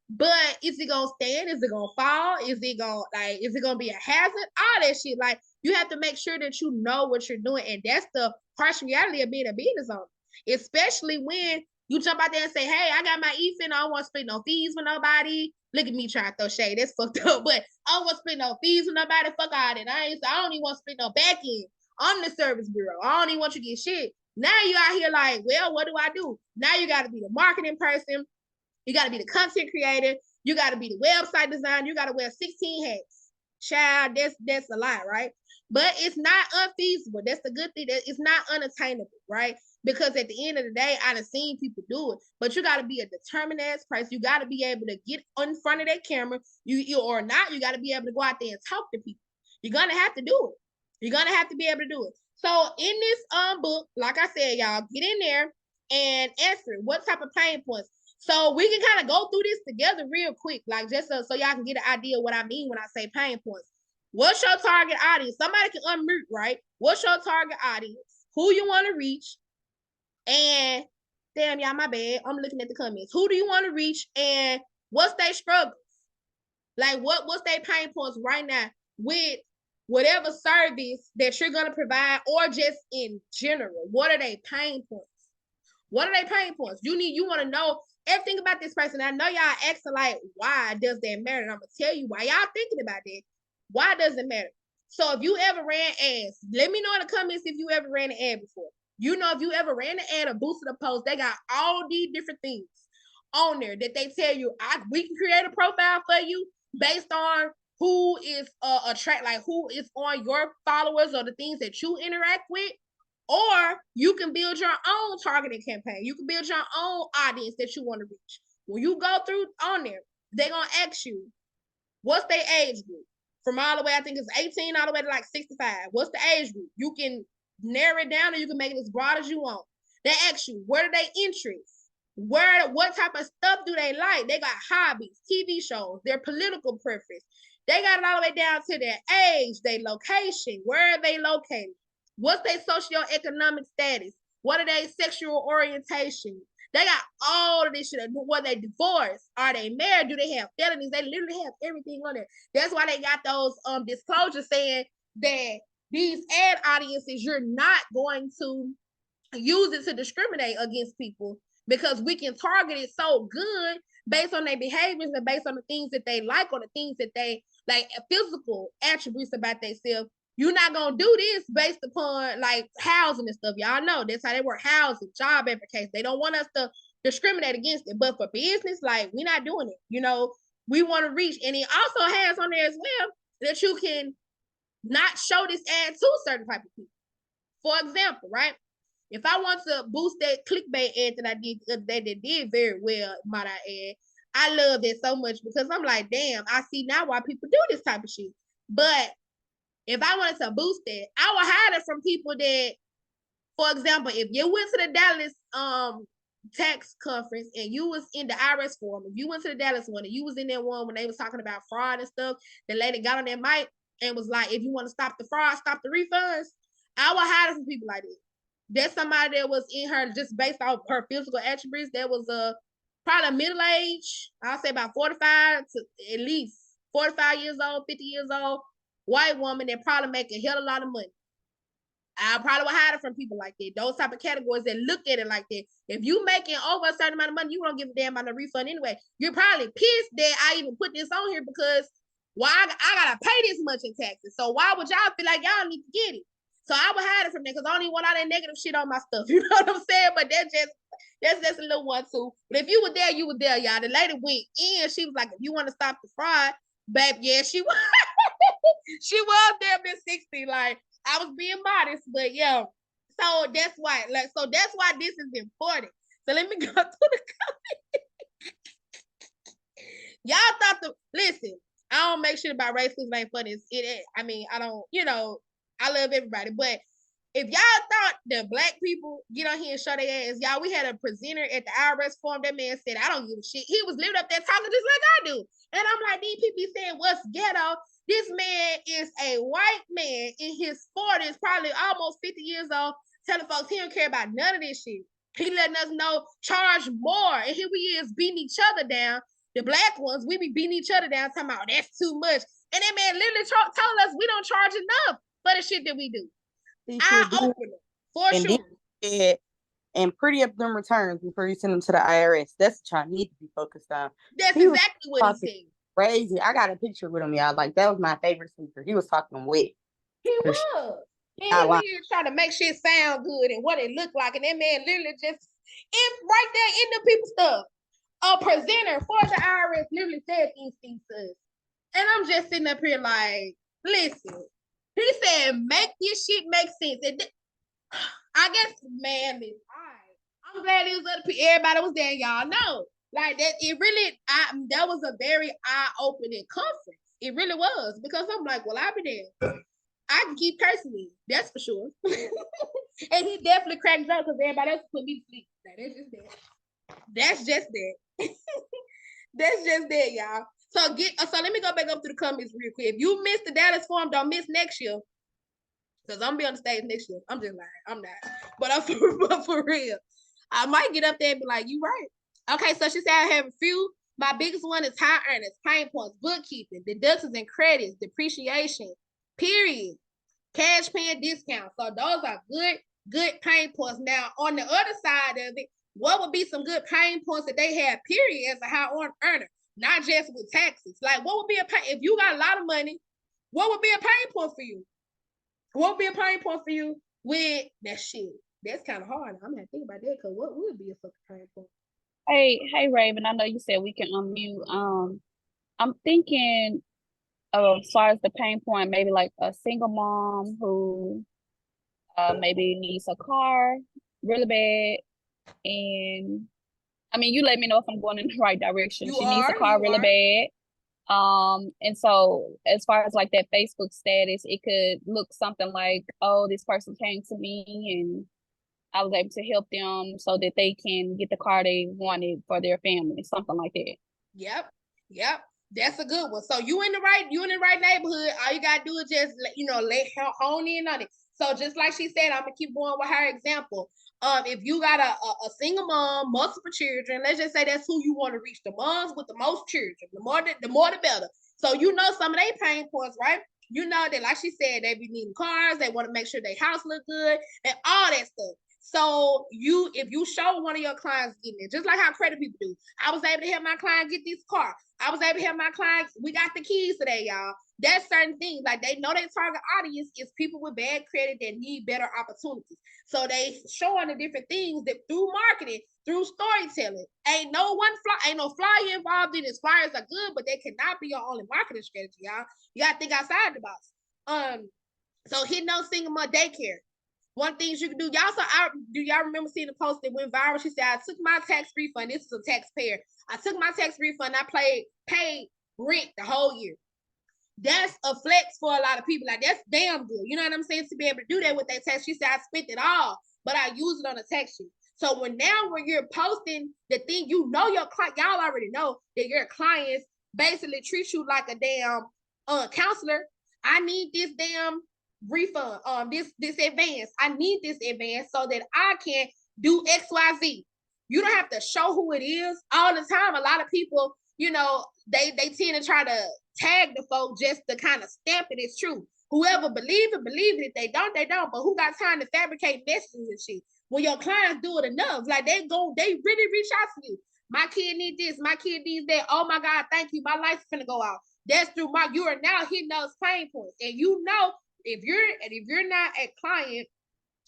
But is it gonna stand? Is it gonna fall? Is it gonna be a hazard? All that shit. Like, you have to make sure that you know what you're doing. And that's the harsh reality of being a business owner. Especially when you jump out there and say, hey, I got my EFIN, I don't want to split no fees with nobody. Look at me trying to throw shade. That's fucked up. But I don't want to split no fees with nobody. Fuck all that. I don't even want to split no back end. I'm the service bureau. I don't even want you to get shit. Now you out here like, well, what do I do? Now you got to be the marketing person. You got to be the content creator. You got to be the website designer. You got to wear 16 hats. Child, that's a lot, right? But it's not unfeasible. That's the good thing. It's not unattainable, right? Because at the end of the day, I done seen people do it. But you got to be a determined ass person. You got to be able to get in front of that camera. You or not, you got to be able to go out there and talk to people. You're going to have to do it. You're going to have to be able to do it. So in this book, like I said, y'all, get in there and answer what type of pain points. So we can kind of go through this together real quick, like just so y'all can get an idea of what I mean when I say pain points. What's your target audience? Somebody can unmute, right? What's your target audience? Who you want to reach? And damn, y'all, my bad. I'm looking at the comments. Who do you want to reach? And what's their struggles? Like, what's their pain points right now with whatever service that you're going to provide, or just in general? What are their pain points? What are their pain points? You want to know everything about this person. I know y'all asking like, why does that matter? And I'm going to tell you why y'all thinking about that. Why does it matter? So if you ever ran ads, let me know in the comments if you ever ran an ad before. You know, if you ever ran an ad or boosted a post, they got all these different things on there that they tell you, we can create a profile for you based on who is who is on your followers or the things that you interact with. Or you can build your own targeting campaign. You can build your own audience that you want to reach. When you go through on there, they're going to ask you, what's their age group? From all the way, I think it's 18 all the way to like 65. What's the age group? You can narrow it down, or you can make it as broad as you want. They ask you, what are their interests? What type of stuff do they like? They got hobbies, TV shows, their political preference. They got it all the way down to their age, their location, where are they located? What's their socioeconomic status? What are their sexual orientation? They got all of this shit. Whether they divorced, are they married, do they have felonies? They literally have everything on there. That's why they got those disclosures saying that these ad audiences, you're not going to use it to discriminate against people because we can target it so good based on their behaviors and based on the things that they like or the things that they like, physical attributes about themselves. You're not gonna do this based upon like housing and stuff. Y'all know that's how they work, housing, job applications. They don't want us to discriminate against it. But for business, like, we're not doing it. You know, we want to reach, and it also has on there as well that you can not show this ad to certain type of people. For example, right? If I want to boost that clickbait ad that I did the other day that did very well, might I add, I love it so much because I'm like, damn, I see now why people do this type of shit. But if I wanted to boost it, I would hide it from people that, for example, if you went to the Dallas tax conference and you was in the IRS forum, if you went to the Dallas one and you was in that one when they was talking about fraud and stuff, the lady got on that mic and was like, if you want to stop the fraud, stop the refunds, I would hide it from people like that. That's somebody that was in her just based off her physical attributes. That was probably middle age. I'll say about 45 to at least 45 years old, 50 years old, white woman that probably make a hell of a lot of money. I probably would hide it from people like that. Those type of categories that look at it like that. If you making over a certain amount of money, you don't give a damn about the refund anyway. You're probably pissed that I even put this on here because why I gotta pay this much in taxes. So why would y'all feel like y'all need to get it? So I would hide it from there because I don't even want all that negative shit on my stuff. You know what I'm saying? But that's just a little one too. But if you were there, you were there, y'all. The lady went in. She was like, if you want to stop the fraud, babe, yeah, she was. She was there, Miss 60. Like, I was being modest, but yeah. So that's why, that's why this is important. So let me go to the comment. Y'all thought listen, I don't make shit about race because it ain't funny. I mean, I don't, I love everybody. But if y'all thought that black people get on here and show their ass, y'all, we had a presenter at the IRS forum. That man said, I don't give a shit. He was living up there talking just like I do. And I'm like, these people saying, what's ghetto? This man is a white man in his 40s, probably almost 50 years old, telling folks he don't care about none of this shit. He letting us know, charge more. And here we is beating each other down. The black ones, we be beating each other down, talking about that's too much. And that man literally told us we don't charge enough for the shit that we do. I open it for and sure. And pretty up them returns before you send them to the IRS. That's what y'all need to be focused on. That's exactly what he said. Crazy. I got a picture with him, y'all. Like, that was my favorite speaker. He was talking wet. He was. He was trying to make shit sound good and what it looked like. And that man literally just, right there in the people stuff, a presenter for the IRS literally said these things to us. And I'm just sitting up here like, listen. He said, make this shit make sense. And I guess, man, I'm glad it was other people. Everybody was there, y'all know. Like that, it really, that was a very eye-opening conference. It really was. Because I'm like, well, I'll be there. I can keep cursing me. That's for sure. And he definitely cracked up because everybody else put me to sleep. Now, that's just that. That's just that, y'all. So let me go back up to the comments real quick. If you missed the Dallas forum, don't miss next year. Because I'm gonna be on the stage next year. I'm just lying. I'm not. But for real. I might get up there and be like, you right. Okay, so she said I have a few. My biggest one is high earners, pain points, bookkeeping, deductions and credits, depreciation, period. Cash paying discounts. So those are good pain points. Now, on the other side of it, what would be some good pain points that they have, period, as a high earner? Not just with taxes. Like, what would be a pain? If you got a lot of money, what would be a pain point for you? What would be a pain point for you with that shit? That's kind of hard. I'm gonna think about that because what would be a fucking pain point? Hey, Raven. I know you said we can unmute. I'm thinking as far as the pain point, maybe like a single mom who maybe needs a car really bad, and I mean, you let me know if I'm going in the right direction. She needs a car really bad. And so as far as like that Facebook status, it could look something like, oh, this person came to me and I was able to help them so that they can get the car they wanted for their family, something like that. Yep. That's a good one. So you in the right neighborhood. All you gotta do is just hone in on it. So just like she said, I'm gonna keep going with her example. If you got a single mom, multiple children, let's just say that's who you want to reach, the moms with the most children, the more the better. So you know some of their pain points, right? You know that, like she said, they be needing cars, they want to make sure their house look good and all that stuff. So if you show one of your clients getting it, just like how credit people do, I was able to help my client get this car. I was able to help my client. We got the keys today, y'all. That's certain things. Like they know their target audience is people with bad credit that need better opportunities. So they showing the different things that through marketing, through storytelling. Ain't no flyer involved in this. Flyers are good, but they cannot be your only marketing strategy, y'all. You gotta think outside the box. So hitting on single mom daycare. One things you can do, do y'all remember seeing the post that went viral? She said, I took my tax refund. This is a taxpayer. I took my tax refund. I paid rent the whole year. That's a flex for a lot of people. Like, that's damn good. You know what I'm saying? To be able to do that with that tax. She said, I spent it all, but I use it on a tax sheet. So when you're posting the thing, you know your client, y'all already know that your clients basically treat you like a damn counselor. I need this damn refund, this advance. I need this advance so that I can do XYZ. You don't have to show who it is all the time. A lot of people, you know, they tend to try to tag the folk just to kind of stamp it as true. Whoever believe it. If they don't, they don't. But who got time to fabricate messages and shit? When your clients do it enough, like they really reach out to you. My kid need this, my kid needs that. Oh my God, thank you. My life's gonna go out. That's through you are now hitting those pain points. And you know, if you're not a client,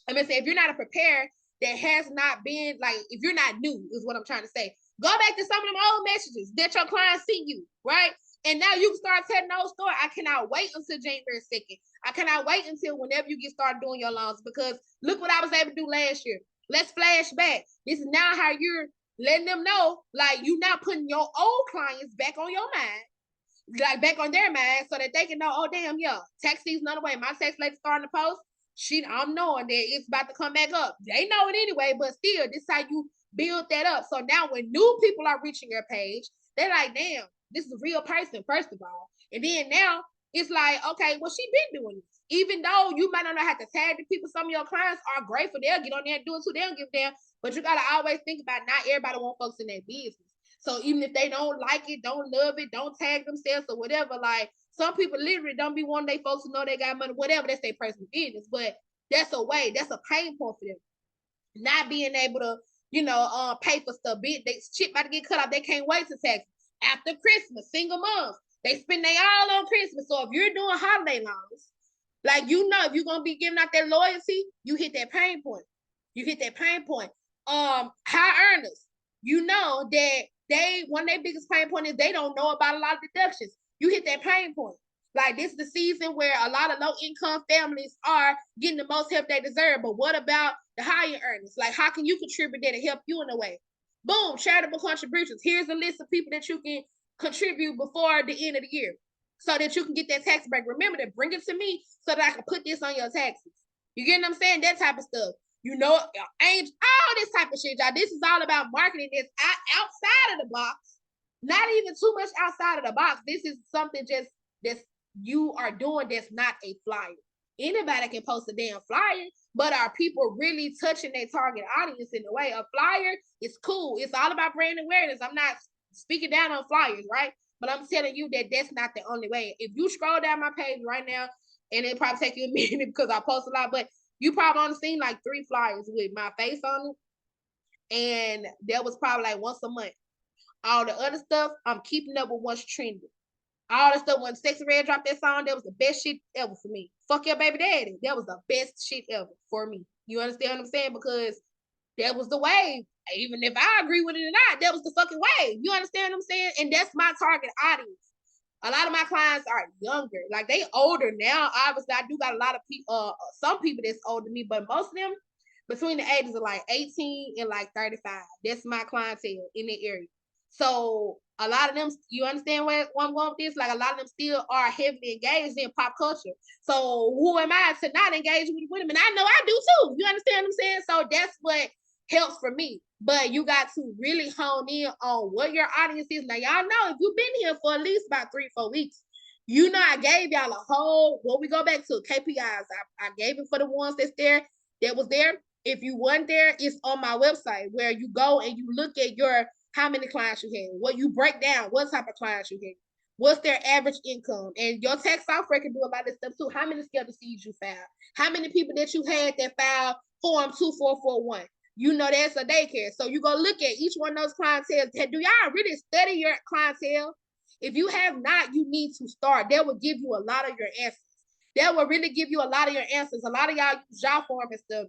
if you're not a preparer that has not been, like, if you're not new, is what I'm trying to say. Go back to some of them old messages that your clients sent you, right? And now you can start telling those stories. I cannot wait until January 2nd. I cannot wait until whenever you get started doing your loans, because look what I was able to do last year. Let's flash back. This is now how you're letting them know, like, you now putting your old clients back on your mind, like back on their mind, so that they can know, oh damn, yeah, tax season on the way. My tax lady starting to post. I'm knowing that it's about to come back up. They know it anyway, but still, this is how you build that up. So now when new people are reaching your page, they're like, damn, this is a real person, first of all. And then now it's like, okay, well, she been doing this. Even though you might not have to tag the people, some of your clients are grateful. They'll get on there and do it too. They don't give a damn. But you got to always think about, not everybody want folks in their business. So even if they don't like it, don't love it, don't tag themselves or whatever, like, some people literally don't be wanting their folks to know they got money, whatever, that's their personal business. But that's a pain point for them. Not being able to, pay for stuff. They shit about to get cut off. They can't wait to tax. After Christmas, single moms, they spend they all on Christmas. So if you're doing holiday loans, like, if you're gonna be giving out that loyalty, you hit that pain point. High earners, you know that one of their biggest pain point is they don't know about a lot of deductions. You hit that pain point. Like, this is the season where a lot of low income families are getting the most help they deserve. But what about the higher earners? Like, how can you contribute there to help you in a way? Boom, charitable contributions. Here's a list of people that you can contribute before the end of the year so that you can get that tax break. Remember to bring it to me so that I can put this on your taxes. You get what I'm saying? That type of stuff. All this type of shit, y'all. This is all about marketing that's outside of the box. Not even too much outside of the box. This is something just that's you are doing that's not a flyer. Anybody can post a damn flyer, but are people really touching their target audience in a way? A flyer is cool. It's all about brand awareness. I'm not speaking down on flyers, right? But I'm telling you that that's not the only way. If you scroll down my page right now, and it'll probably take you a minute because I post a lot, but you probably only seen like 3 flyers with my face on it. And that was probably like once a month. All the other stuff, I'm keeping up with what's trending. All the stuff when Sexyy Red dropped that song, that was the best shit ever for me. Fuck your baby daddy. That was the best shit ever for me. You understand what I'm saying? Because that was the wave. Even if I agree with it or not, that was the fucking wave. You understand what I'm saying? And that's my target audience. A lot of my clients are younger. Like, they older now. Obviously, I do got a lot of people, some people that's older than me, but most of them between the ages of like 18 and like 35. That's my clientele in the area. So a lot of them, you understand where I'm going with this? Like, a lot of them still are heavily engaged in pop culture. So who am I to not engage with them? And I know I do too. You understand what I'm saying? So that's what helps for me. But you got to really hone in on what your audience is. Now, y'all know, if you've been here for at least about 3-4 weeks, You know, I gave y'all a whole, when we go back to KPIs, I gave it for the ones that was there. If you weren't there, it's on my website where you go and you look at how many clients you had, what you break down, what type of clients you had, what's their average income, and your tax software can do a lot of stuff too. How many scheduled seeds you filed, how many people that you had that filed Form 2441. You know that's a daycare. So you go look at each one of those clientele. Do y'all really study your clientele? If you have not, you need to start. That will give you a lot of your answers. That will really give you a lot of your answers. A lot of y'all use job form and stuff.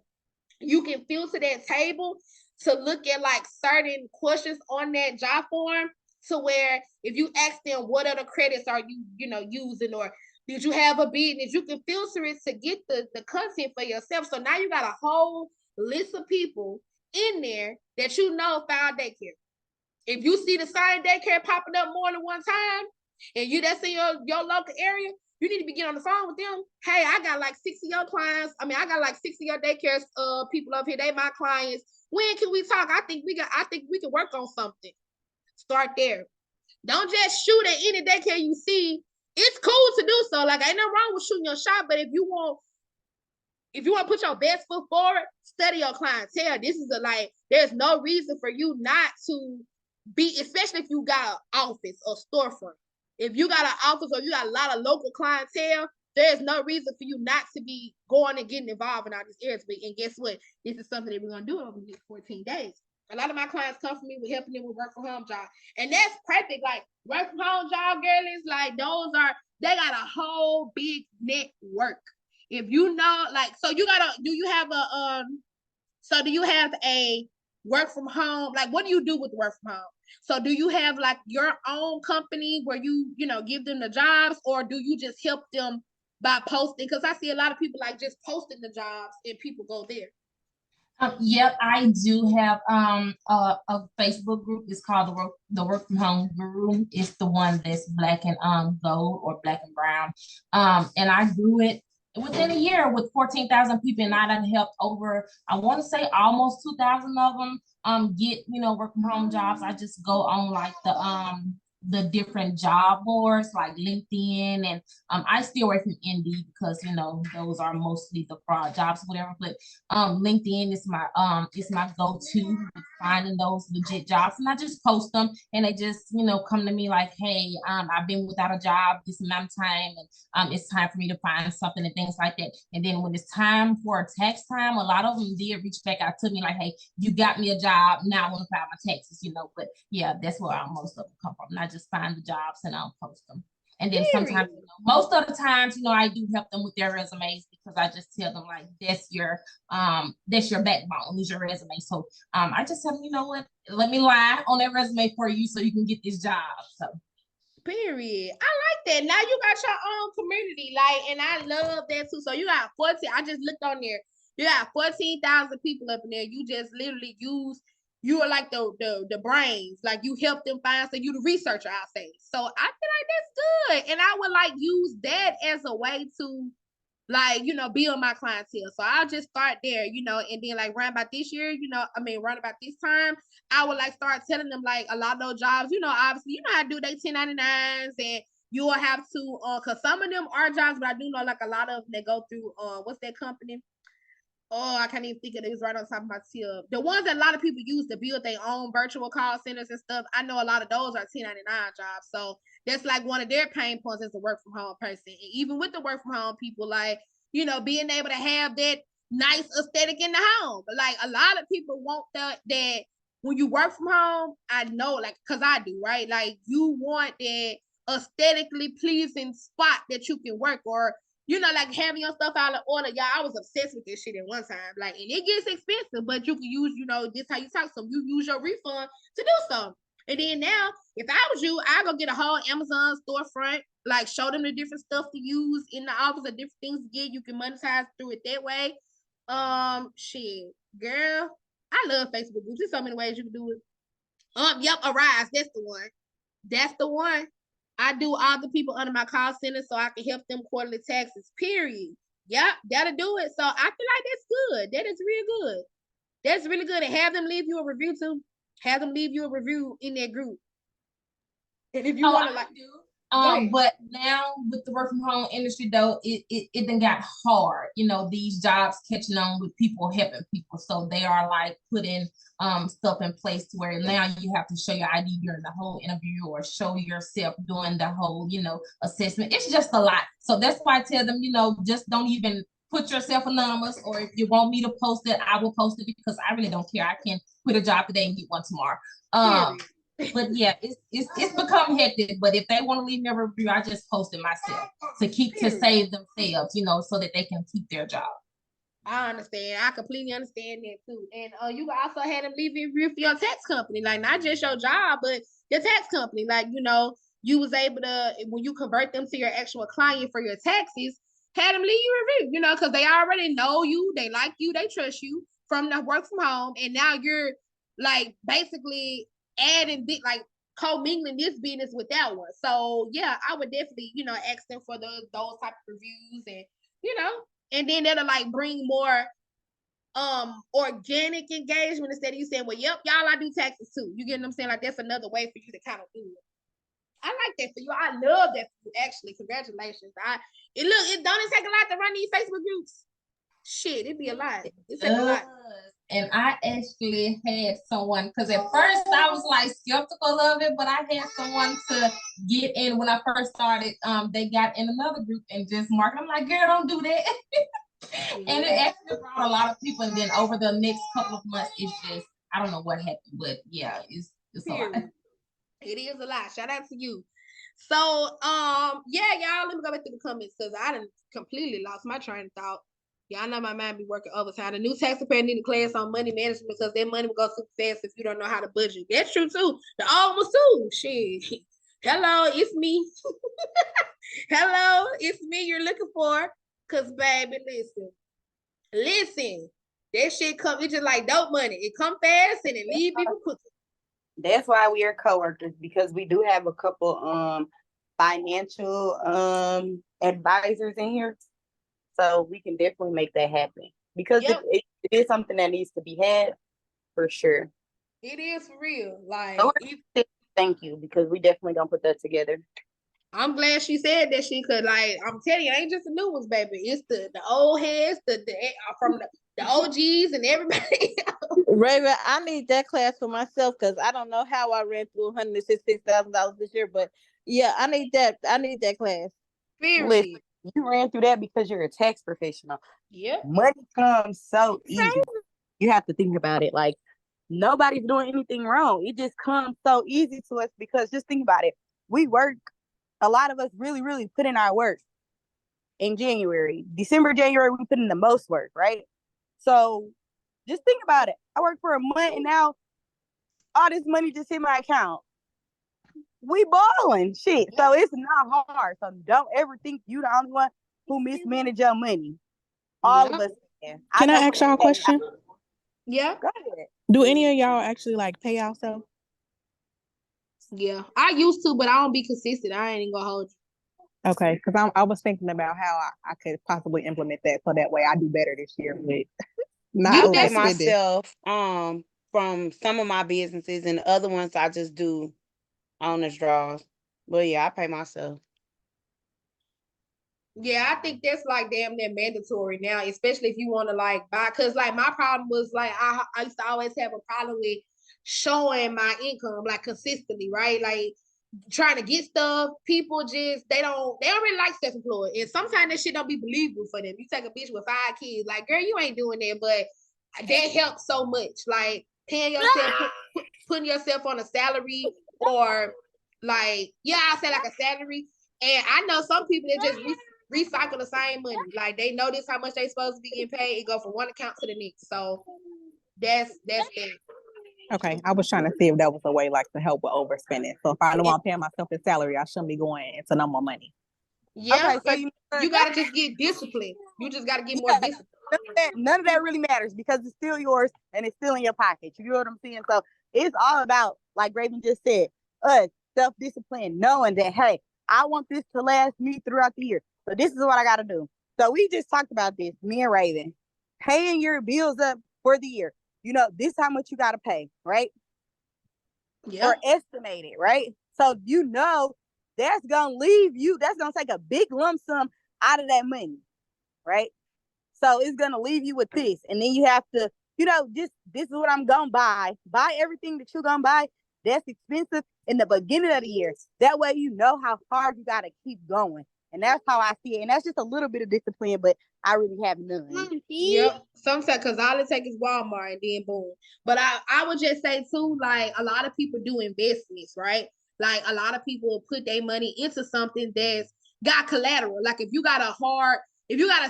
You can filter that table to look at like certain questions on that job form to where if you ask them what other credits are you using, or did you have a business, you can filter it to get the content for yourself. So now you got a whole list of people in there that you know found daycare. If you see the same daycare popping up more than one time, and that's in your local area, you need to be getting on the phone with them. Hey, I got like 60 of your clients. I mean, I got like 60 of your daycare people up here. They my clients. When can we talk? I think we can work on something. Start there. Don't just shoot at any daycare you see. It's cool to do so. Like, ain't nothing wrong with shooting your shot, but if you want to put your best foot forward, study your clientele. This is there's no reason for you not to be, especially if you got an office or storefront. If you got an office or you got a lot of local clientele, there's no reason for you not to be going and getting involved in all these areas. And guess what? This is something that we're going to do over the next 14 days. A lot of my clients come from me with helping them with work from home job. And that's perfect. Like, work from home job girlies, like they got a whole big network. If you know, like, so do you have a work from home? Like, what do you do with work from home? So do you have like your own company where you give them the jobs, or do you just help them by posting? Because I see a lot of people like just posting the jobs and people go there. Yep, I do have a Facebook group. It's called the Work from Home Guru. It's the one that's black and gold or black and brown. And I grew it within a year with 14,000 people, and I done helped over, I want to say almost 2,000 of them get work from home jobs. I just go on like the different job boards like LinkedIn, and I stay away from Indeed because those are mostly the fraud jobs, whatever. But LinkedIn is my go-to with finding those legit jobs, and I just post them, and they just come to me like, hey, I've been without a job this amount of time, and it's time for me to find something and things like that. And then when it's time for tax time, a lot of them did reach back out to me like, hey, you got me a job, now I want to file my taxes, But yeah, that's where most of them come from. And I just find the jobs and I'll post them. And then sometimes, most of the times, I do help them with their resumes, because I just tell them like, that's your backbone, is your resume. So I just tell them, you know what, let me lie on that resume for you so you can get this job. So period. I like that. Now you got your own community, and I love that too. So you got 14. I just looked on there. You got 14,000 people up in there. You just literally you are like the brains, like you help them find, so you the researcher, I'll say. So I feel like that's good. And I would use that as a way to build my clientele. So I'll just start there, and then around about this year, around about this time, I would start telling them a lot of those jobs, obviously, how to do they 1099s, and you will have to, cause some of them are jobs, but I do know a lot of them that go through, what's that company? Oh, I can't even think of it. It's right on top of my tip. The ones that a lot of people use to build their own virtual call centers and stuff, I know a lot of those are 1099 jobs. So that's one of their pain points as a work from home person. And even with the work from home people, being able to have that nice aesthetic in the home. But a lot of people want that when you work from home, I know, cause I do, right? You want that aesthetically pleasing spot that you can work, or having your stuff out of order. Y'all, I was obsessed with this shit at one time. And it gets expensive, but you can use, this how you talk. So you use your refund to do something. And then now, if I was you, I go get a whole Amazon storefront, show them the different stuff to use in the office, or different things to get. You can monetize through it that way. Shit, girl, I love Facebook groups. There's so many ways you can do it. Yep, Arise, that's the one. That's the one. I do all the people under my call center so I can help them quarterly taxes, period. Yep, that'll do it. So I feel like that's good. That is real good. That's really good. And have them leave you a review too. Have them leave you a review in that group. And if you want to ahead. But now with the work from home industry though, it then got hard. You know, these jobs catching on with people helping people. So they are like putting stuff in place to where now you have to show your ID during the whole interview or show yourself doing the whole, assessment. It's just a lot. So that's why I tell them, just don't even put yourself anonymous, or if you want me to post it, I will post it because I really don't care. I can quit a job today and get one tomorrow. But yeah, it's become hectic. But if they want to leave me a review, I just post it myself to save themselves, so that they can keep their job. I understand. I completely understand that too. And you can also have them leave a review for your tax company, like not just your job, but your tax company. Like, you was able to, when you convert them to your actual client for your taxes, have them leave you a review, because they already know you, they like you, they trust you from the work from home, and now you're like basically adding like co-mingling this business with that one. So yeah, I would definitely, ask them for those type of reviews, and then that'll like bring more organic engagement instead of you saying, well, yep, y'all, I do taxes too. You get what I'm saying? Like that's another way for you to kind of do it. I like that for you. I love that for you, actually. Congratulations. It don't take a lot to run these Facebook groups. Shit, it'd be a lot. It takes a lot. And I actually had someone, because at first I was like skeptical of it, but I had someone to get in when I first started. They got in another group and just marked. I'm like, girl, don't do that. And it actually brought a lot of people. And then over the next couple of months, it's just, I don't know what happened, but yeah, it's a lot. It is a lot. Shout out to you. So, yeah, y'all, let me go back to the comments because I done completely lost my train of thought. Y'all know my mind be working overtime. The new tax preparer need a class on money management because their money will go super fast if you don't know how to budget. That's true too. The old ones too. Shit. Hello, it's me. Hello, it's me you're looking for. Cause baby, listen. That shit come, it's just like dope money. It come fast and it leave people quick. That's why we are coworkers, because we do have a couple financial advisors in here. So we can definitely make that happen, because it is something that needs to be had for sure. It is for real. Like, thank you, because we definitely gonna put that together. I'm glad she said that she could. Like, I'm telling you, it ain't just the new ones, baby. It's the old heads, from the OGs and everybody else. Raven, I need that class for myself because I don't know how I ran through $166,000 this year, but yeah, I need that. I need that class. Listen, you ran through that because you're a tax professional. Yep. Money comes so easy. You have to think about it. Like, nobody's doing anything wrong. It just comes so easy to us because just think about it. We work. A lot of us really, really put in our work in January. December, January, we put in the most work, right? So just think about it. I worked for a month and now all this money just hit my account. We balling shit. So it's not hard. So don't ever think you the only one who mismanage your money. All of us can. Can I ask y'all a question? Yeah. Go ahead. Do any of y'all actually like pay yourself? Yeah. I used to, but I don't be consistent. I ain't even gonna hold you. Okay, because I was thinking about how I could possibly implement that so that way I do better this year with not I pay overspending. myself from some of my businesses, and the other ones I just do owner's draws. But yeah, I pay myself. Yeah, I think that's like damn near mandatory now, especially if you want to like buy. Cause like my problem was like I used to always have a problem with showing my income like consistently, right? Like trying to get stuff. People just they don't really like self-employed, and sometimes that shit don't be believable for them. You take a bitch with 5 kids, like girl, you ain't doing that, but that helps so much. Like paying yourself, putting yourself on a salary, or like I say like a salary. And I know some people that just recycle the same money. Like they notice how much they supposed to be getting paid. It go from one account to the next. So that's it. Okay, I was trying to see if that was a way like to help with overspending. So if I know I'm paying myself a salary, I shouldn't be going into no more money. Yeah, Okay, so you gotta just get disciplined. You just gotta get more disciplined. None of that really matters because it's still yours and it's still in your pocket. You know what I'm saying? So it's all about, like Raven just said, us self-discipline, knowing that, hey, I want this to last me throughout the year. So this is what I got to do. So we just talked about this, me and Raven, paying your bills up for the year. You know, this is how much you got to pay, right? Yeah. Or estimate it, right? So you know that's gonna leave you, that's gonna take a big lump sum out of that money, right? So it's gonna leave you with this. And then you have to, just this is what I'm gonna buy. Buy everything that you're gonna buy that's expensive in the beginning of the year. That way you know how hard you gotta keep going. And that's how I see it. And that's just a little bit of discipline, but I really have none. Yep. Sometimes because all it takes is Walmart and then boom. But I would just say too, like a lot of people do investments, right? Like a lot of people put their money into something that's got collateral. Like if you got a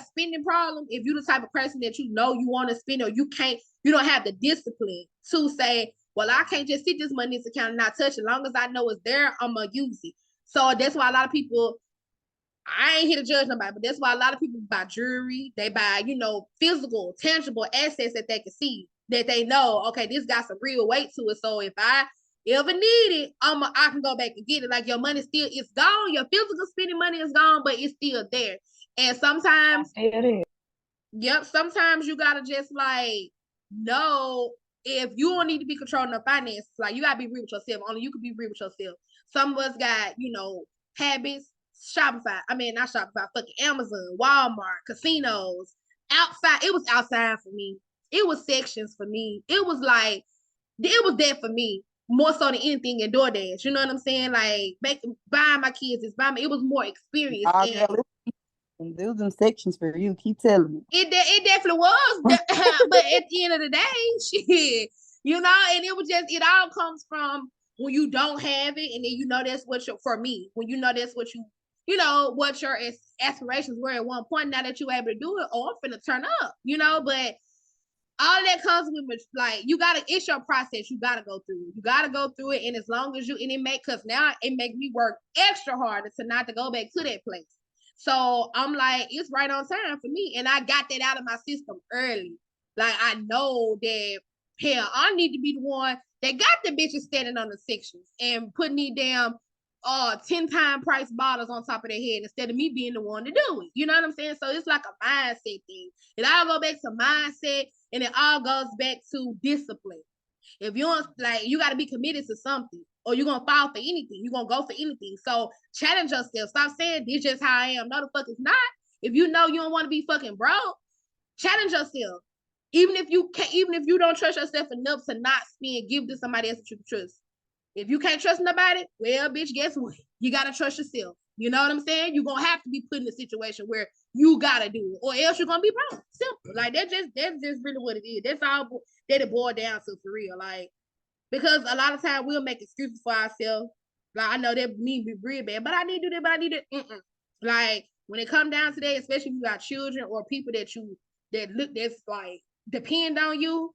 spending problem, if you're the type of person that you want to spend or you don't have the discipline to say, well, I can't just sit this money in this account and not touch it. As long as I know it's there, I'm gonna use it. So that's why a lot of people, I ain't here to judge nobody, but that's why a lot of people buy jewelry. They buy, physical, tangible assets that they can see, that they know, okay, this got some real weight to it. So if I ever need it, I can go back and get it. Like your money still is gone. Your physical spending money is gone, but it's still there. And sometimes, sometimes you gotta just like know if you don't need to be controlling the finances. Like you gotta be real with yourself. Only you can be real with yourself. Some of us got, habits. Not Shopify, fucking Amazon, Walmart, casinos, outside. It was outside for me. It was sections for me. It was that for me more so than anything in DoorDash. You know what I'm saying? Like buying my kids is buying. It was more experience. And do them sections for you. Keep telling me. It definitely was, but at the end of the day, shit, and it all comes from when you don't have it, and then that's what for me. When that's what what your aspirations were at one point. Now that you're able to do it, I'm finna turn up, but all that comes with, like, it's your process. You gotta go through it. You gotta go through it. And as long as because now it makes me work extra harder to not to go back to that place. So I'm like, it's right on time for me. And I got that out of my system early. Like, I know that, hell, I need to be the one that got the bitches standing on the sections and putting these damn 10-time price bottles on top of their head instead of me being the one to do it. You know what I'm saying? So it's like a mindset thing. It all go back to mindset, and it all goes back to discipline. If you don't, like, you got to be committed to something, or you're going to fall for anything. You're going to go for anything. So challenge yourself. Stop saying, this just how I am. No, the fuck it's not. If you know you don't want to be fucking broke, challenge yourself. Even if you don't trust yourself enough to not spend, give to somebody else that you can trust. If you can't trust nobody, well, bitch, guess what? You got to trust yourself. You know what I'm saying? You're going to have to be put in a situation where you got to do it, or else you're going to be broke. Simple. Like, that's just really what it is. That's all that it boiled down to, for real. Like, because a lot of times we'll make excuses for ourselves. Like, I know that me be real bad, but I need to do that, but I need to, Like, when it come down to that, especially if you got children or people that's like, depend on you,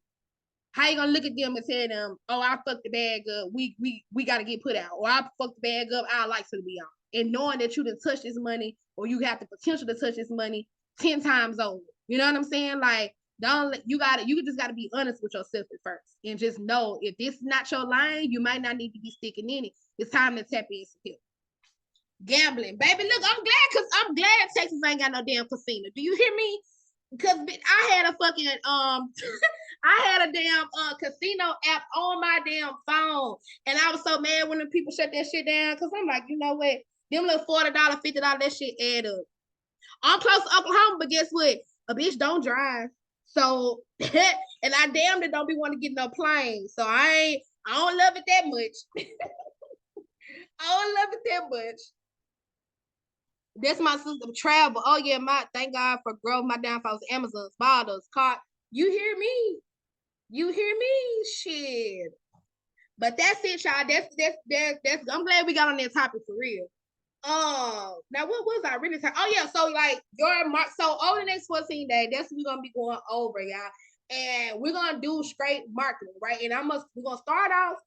how you gonna look at them and tell them, oh, I fucked the bag up, we gotta get put out, or I fucked the bag up, I like to be on. And knowing that you didn't touch this money, or you have the potential to touch this money 10 times over. You know what I'm saying? Like, you just gotta be honest with yourself at first, and just know if this is not your line, you might not need to be sticking in it. It's time to tap in some help. Gambling, baby. Look, I'm glad Texas ain't got no damn casino. Do you hear me? Because I had a fucking I had a damn casino app on my damn phone, and I was so mad when the people shut that shit down. Because I'm like, you know what? Them little $40, $50, that shit add up. I'm close to Oklahoma, but guess what? A bitch don't drive. So, and I damn it don't be want to get no plane. So I don't love it that much. I don't love it that much. That's my system. Travel. Oh yeah, thank God for growth. My downfalls. Amazon, bottles, car. You hear me? You hear me? Shit. But that's it, y'all. That's. I'm glad we got on that topic for real. Now what was I really talking? Oh yeah, so like so over the next 14 days, that's what we're gonna be going over, y'all. And we're gonna do straight marketing, right? And we're gonna start off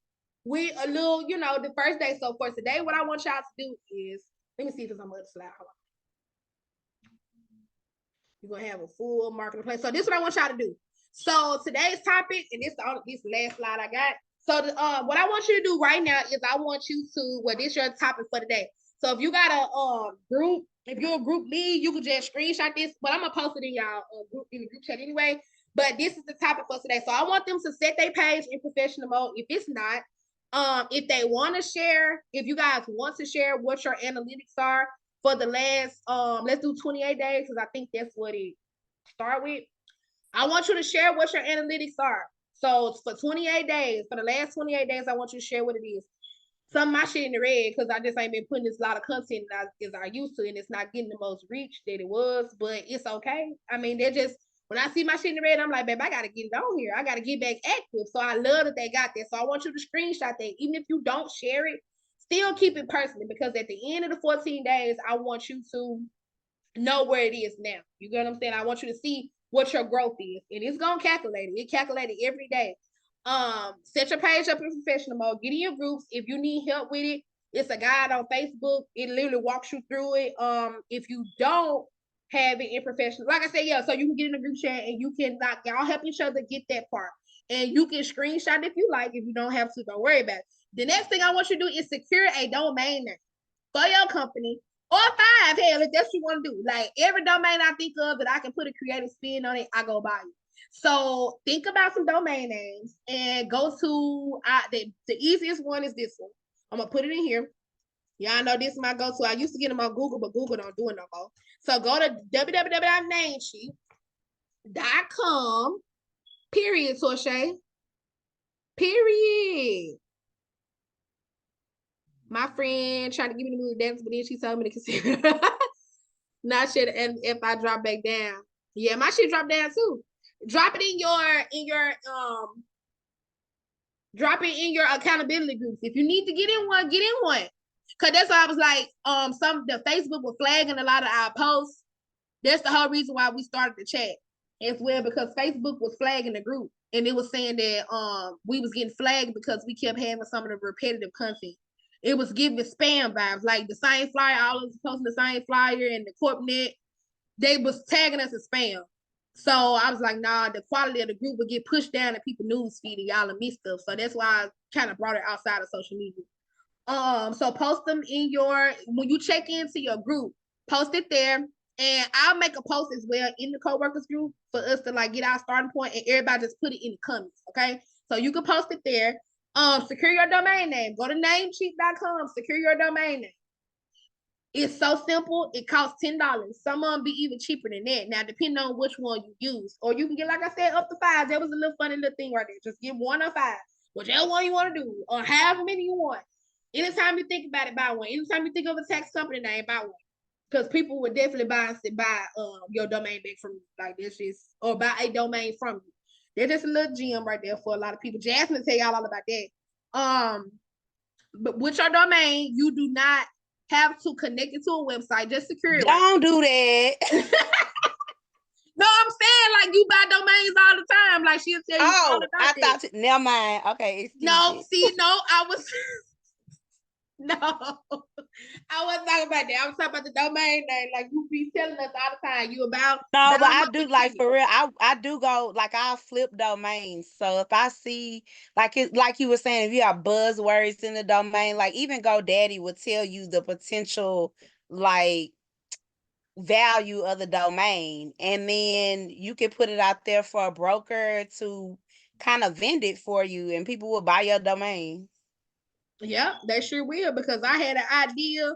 with a little, the first day. So for today, what I want y'all to do is, let me see if it's on the other slide. Hold on. You're gonna have a full marketing plan. So this is what I want y'all to do. So today's topic, and this the last slide I got. So what I want you to do right now is I want you to, this your topic for today. So if you got a group, if you're a group lead, you can just screenshot this, but I'm gonna post it in y'all in the group chat anyway. But this is the topic for today. So I want them to set their page in professional mode. If it's not, If they want to share, if you guys want to share what your analytics are for the last, let's do 28 days because I think that's what it start with. I want you to share what your analytics are. So for 28 days, for the last 28 days, I want you to share what it is. Some of my shit in the red because I just ain't been putting this lot of content as I used to, and it's not getting the most reach that it was, but it's okay. I mean, they're just, when I see my shit in the red, I'm like, babe, I gotta get it on here. I gotta get back active. So I love that they got that. So I want you to screenshot that. Even if you don't share it, still keep it personal because at the end of the 14 days, I want you to know where it is now. You get what I'm saying? I want you to see what your growth is. And it's gonna calculate it. It calculated every day. Set your page up in professional mode. Get in your groups. If you need help with it, it's a guide on Facebook. It literally walks you through it. If you don't have it in professional, like I said, yeah, so you can get in a group chat and you can like y'all help each other get that part. And you can screenshot if you like. If you don't have to, don't worry about it. The next thing I want you to do is secure a domain name for your company. Or 5, hell, if that's what you want to do. Like every domain I think of that I can put a creative spin on it, I go buy it. So think about some domain names and go to the easiest one is this one. I'm gonna put it in here. Y'all know this is my go-to. I used to get them on Google, but Google don't do it no more. So go to www.namecheap.com. Period, Torshay. Period. My friend tried to give me the movie dance, but then she told me to consider not shit. And if I drop back down, yeah, my shit dropped down too. Drop it in your drop it in your accountability groups. If you need to get in one, get in one. Cause that's why I was like, the Facebook was flagging a lot of our posts. That's the whole reason why we started the chat as well, because Facebook was flagging the group and it was saying that we was getting flagged because we kept having some of the repetitive content. It was giving spam vibes, like the same flyer, all of us posting the same flyer and the CorpNet, they was tagging us as spam. So I was like, nah, the quality of the group would get pushed down in people's news feed and y'all miss stuff. So that's why I kind of brought it outside of social media. So post them in when you check into your group, post it there. And I'll make a post as well in the co-workers group for us to like get our starting point and everybody just put it in the comments, okay? So you can post it there. Secure your domain name. Go to namecheap.com, secure your domain name. It's so simple. It costs $10. Some of them be even cheaper than that. Now, depending on which one you use. Or you can get, like I said, up to 5. That was a little funny little thing right there. Just get 1 or 5. Whichever one you want to do. Or however many you want. Anytime you think about it, buy one. Anytime you think of a tax company name, buy one. Because people would definitely buy your domain back from you. Like this just, or buy a domain from you. There's just a little gem right there for a lot of people. Jasmine tell y'all all about that. But with your domain, you do not have to connect it to a website. Just secure it. Don't do that. No, I'm saying like you buy domains all the time. Like she'll tell you all about I thought never mind. Okay. No, see, no, I was no, I wasn't talking about that. I was talking about the domain name. Like you be telling us all the time, you about no, but I do like for real. I do go like I'll flip domains. So if I see like you were saying, if you have buzzwords in the domain, like even GoDaddy will tell you the potential like value of the domain, and then you can put it out there for a broker to kind of vend it for you, and people will buy your domain. Yeah, they sure will, because I had an idea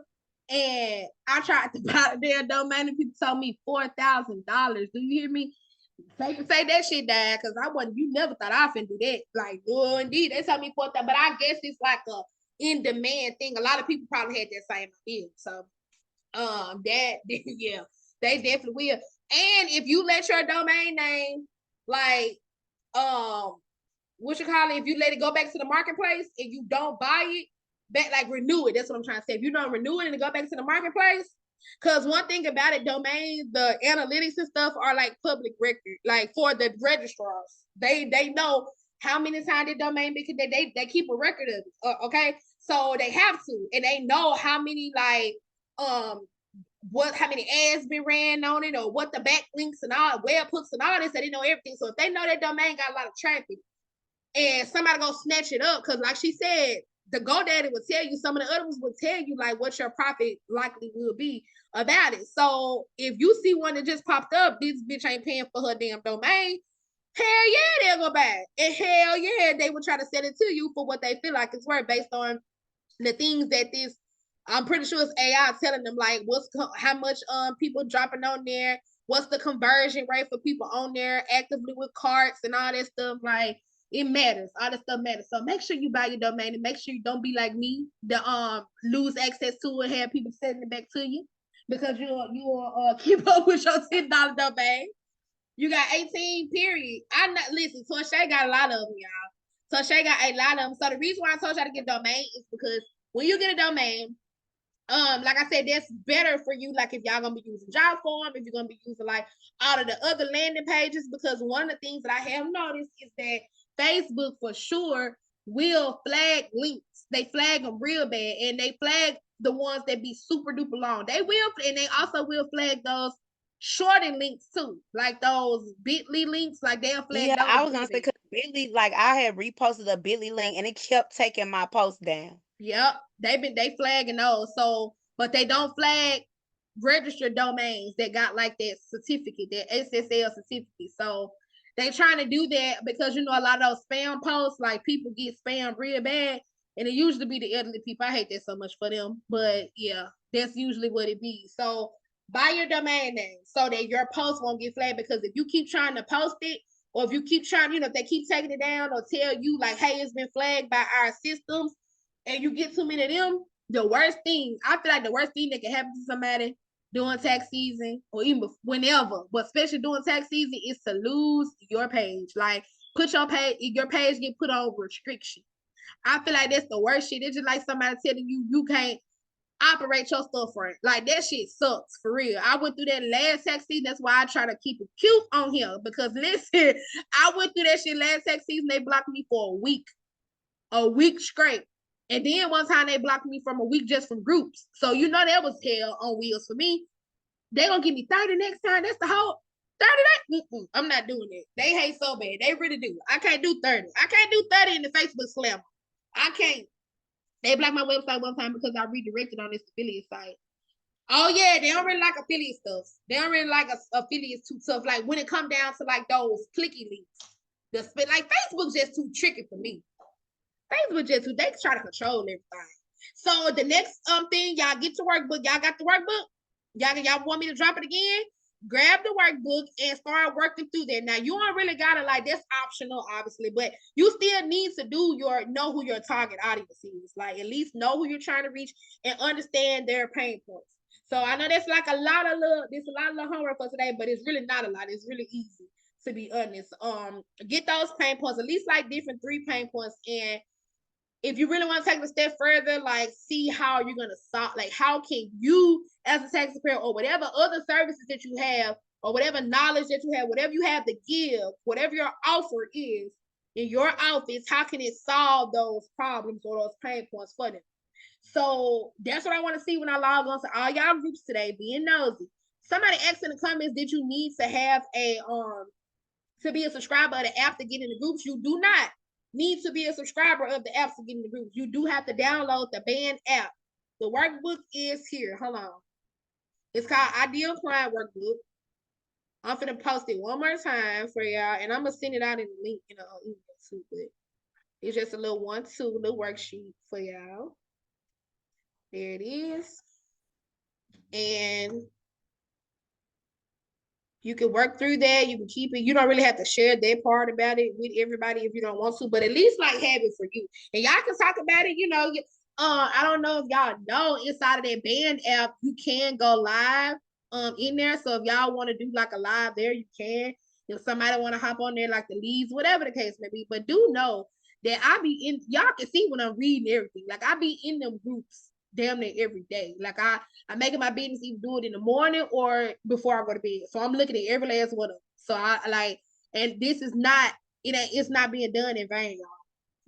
and I tried to buy their domain and people told me $4,000. Do you hear me? Say that shit, Dad, because you never thought I finna do that. Like, no, indeed, they told me $4,000, but I guess it's like a in-demand thing. A lot of people probably had that same idea. So, yeah, they definitely will. And if you let your domain name, like, if you let it go back to the marketplace and you don't buy it back, like renew it. That's what I'm trying to say. If you don't renew it and it go back to the marketplace, because one thing about it, domains, the analytics and stuff are like public record. Like for the registrars, they know how many times the domain, because they keep a record of it. Okay, so they have to, and they know how many how many ads been ran on it, or what the backlinks and all webhooks and all this. They know everything. So if they know that domain got a lot of traffic, and somebody gonna snatch it up, because like she said, the GoDaddy will tell you, some of the others will tell you like what your profit likely will be about it. So if you see one that just popped up, this bitch ain't paying for her damn domain, hell yeah, they'll go back. And hell yeah, they will try to sell it to you for what they feel like it's worth based on the things that this, I'm pretty sure it's AI telling them like how much people dropping on there, what's the conversion rate for people on there actively with carts and all that stuff. Like it matters. All that stuff matters. So make sure you buy your domain and make sure you don't be like me, the lose access to it, have people sending it back to you because you'll keep up with your $10 domain. You got 18, period. I'm not listen, Torshay got a lot of them, y'all. Torshay got a lot of them. So the reason why I told y'all to get a domain is because when you get a domain, like I said, that's better for you. Like if y'all gonna be using JotForm, if you're gonna be using like all of the other landing pages, because one of the things that I have noticed is that Facebook for sure will flag links. They flag them real bad, and they flag the ones that be super duper long. They will, and they also will flag those shortened links too, like those Bitly links. Like they'll flag Yeah, those. I was gonna real say bad. because Bitly, like I had reposted a Bitly link and it kept taking my post down. Yep, they flagging those. So, but they don't flag registered domains that got like that certificate, that SSL certificate. So they trying to do that because you know a lot of those spam posts, like people get spammed real bad, and it usually be the elderly people. I hate that so much for them, but yeah, that's usually what it be. So buy your domain name so that your post won't get flagged. Because if you keep trying to post it, or if you keep trying, you know, if they keep taking it down or tell you like, hey, it's been flagged by our systems, and you get too many of them, the worst thing, I feel like the worst thing that can happen to somebody during tax season or even whenever, but especially during tax season, is to lose your page. Like put your page get put on restriction. I feel like that's the worst shit. It's just like somebody telling you you can't operate your storefront. Like that shit sucks for real. I went through that last tax season. That's why I try to keep it cute on here. Because listen, I went through that shit last tax season. They blocked me for a week straight. And then one time they blocked me from a week just from groups. So you know that was hell on wheels for me. They gonna give me 30 next time. That's the whole 30 days. I'm not doing it. They hate so bad. They really do. I can't do 30. I can't do 30 in the Facebook slammer. I can't. They blocked my website one time because I redirected on this affiliate site. Oh yeah, they don't really like affiliate stuff. They don't really like affiliates too tough. Like when it come down to like those clicky links, like Facebook's just too tricky for me. Facebook just too, they try to control everything. So the next thing, y'all get to workbook. Y'all got the workbook? Y'all want me to drop it again? Grab the workbook and start working through that. Now you don't really gotta like that's optional, obviously, but you still need to know who your target audience is. Like at least know who you're trying to reach and understand their pain points. So I know that's like a lot of little homework for today, but it's really not a lot. It's really easy to be honest. Get those pain points, at least like different 3 pain points, and if you really want to take it a step further, like see how you're gonna solve, like how can you as a tax preparer or whatever other services that you have or whatever knowledge that you have, whatever you have to give, whatever your offer is in your office, how can it solve those problems or those pain points for them? So that's what I want to see when I log on to all y'all groups today, being nosy. Somebody asked in the comments, did you need to have a to be a subscriber of the app to get in the groups? You do not need to be a subscriber of the app to get in the groups. You do have to download the band app. The workbook is here. Hold on. It's called Ideal Client Workbook. I'm finna post it one more time for y'all, and I'm gonna send it out in the link in the email too. But it's just a little 1-2 little worksheet for y'all. There it is, and you can work through that. You can keep it. You don't really have to share that part about it with everybody if you don't want to, but at least like have it for you. And y'all can talk about it, you know. I don't know if y'all know inside of that band app, you can go live in there. So if y'all want to do like a live there, you can. If somebody want to hop on there, like the leads, whatever the case may be. But do know that I be in, y'all can see when I'm reading everything. Like I be in them groups damn near every day. Like I make it my business either do it in the morning or before I go to bed. So I'm looking at every last one of them. So I like, and this is not, it's not being done in vain, y'all.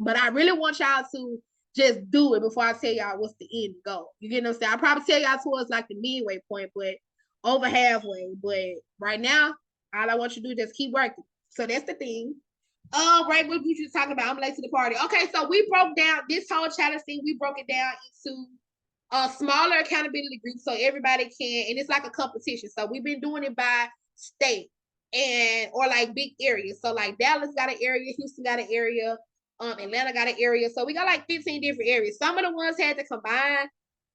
But I really want y'all to just do it before I tell y'all what's the end goal. You get what I'm saying? I'll probably tell y'all towards like the midway point, but over halfway. But right now, all I want you to do is just keep working. So that's the thing. Right, what we just talking about? I'm late to the party. Okay, so we broke down this whole challenge thing. We broke it down into a smaller accountability group so everybody can, and it's like a competition. So we've been doing it by state. and or like big areas. So like Dallas got an area, Houston got an area, Atlanta got an area. So we got like 15 different areas. Some of the ones had to combine,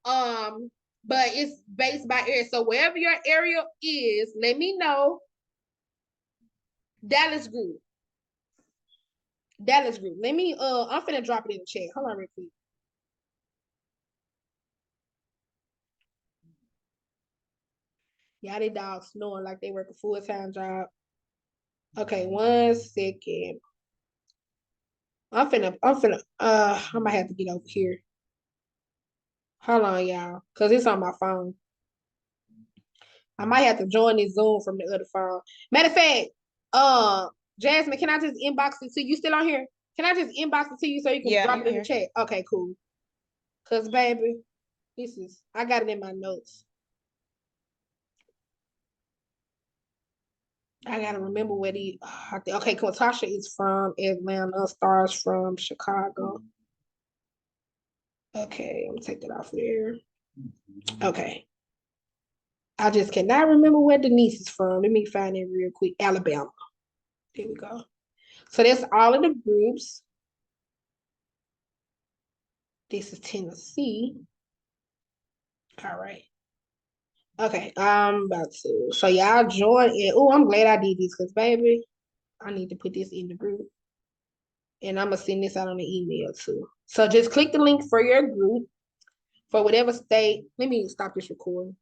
but it's based by area. So wherever your area is, let me know. Dallas group. Dallas group. Let me I'm finna drop it in the chat. Hold on real quick. Y'all, they dogs snoring like they work a full-time job. Okay, 1 second. I might have to get over here. Hold on, y'all, because it's on my phone. I might have to join this Zoom from the other phone. Matter of fact, Jasmine, can I just inbox it to you? Still on here? Can I just inbox it to you so you can Yeah, drop I'm it in the here. chat? Okay, cool. Cause baby, I got it in my notes. I gotta remember where okay, cool. Tasha is from Atlanta, Stars from Chicago. Okay, I'm gonna take that off there. Okay. I just cannot remember where Denise is from. Let me find it real quick. Alabama. There we go. So that's all of the groups. This is Tennessee. All right. Okay, I'm about to. So y'all join it. Oh, I'm glad I did this because baby, I need to put this in the group. And I'm gonna send this out on the email too. So just click the link for your group for whatever state. Let me stop this recording.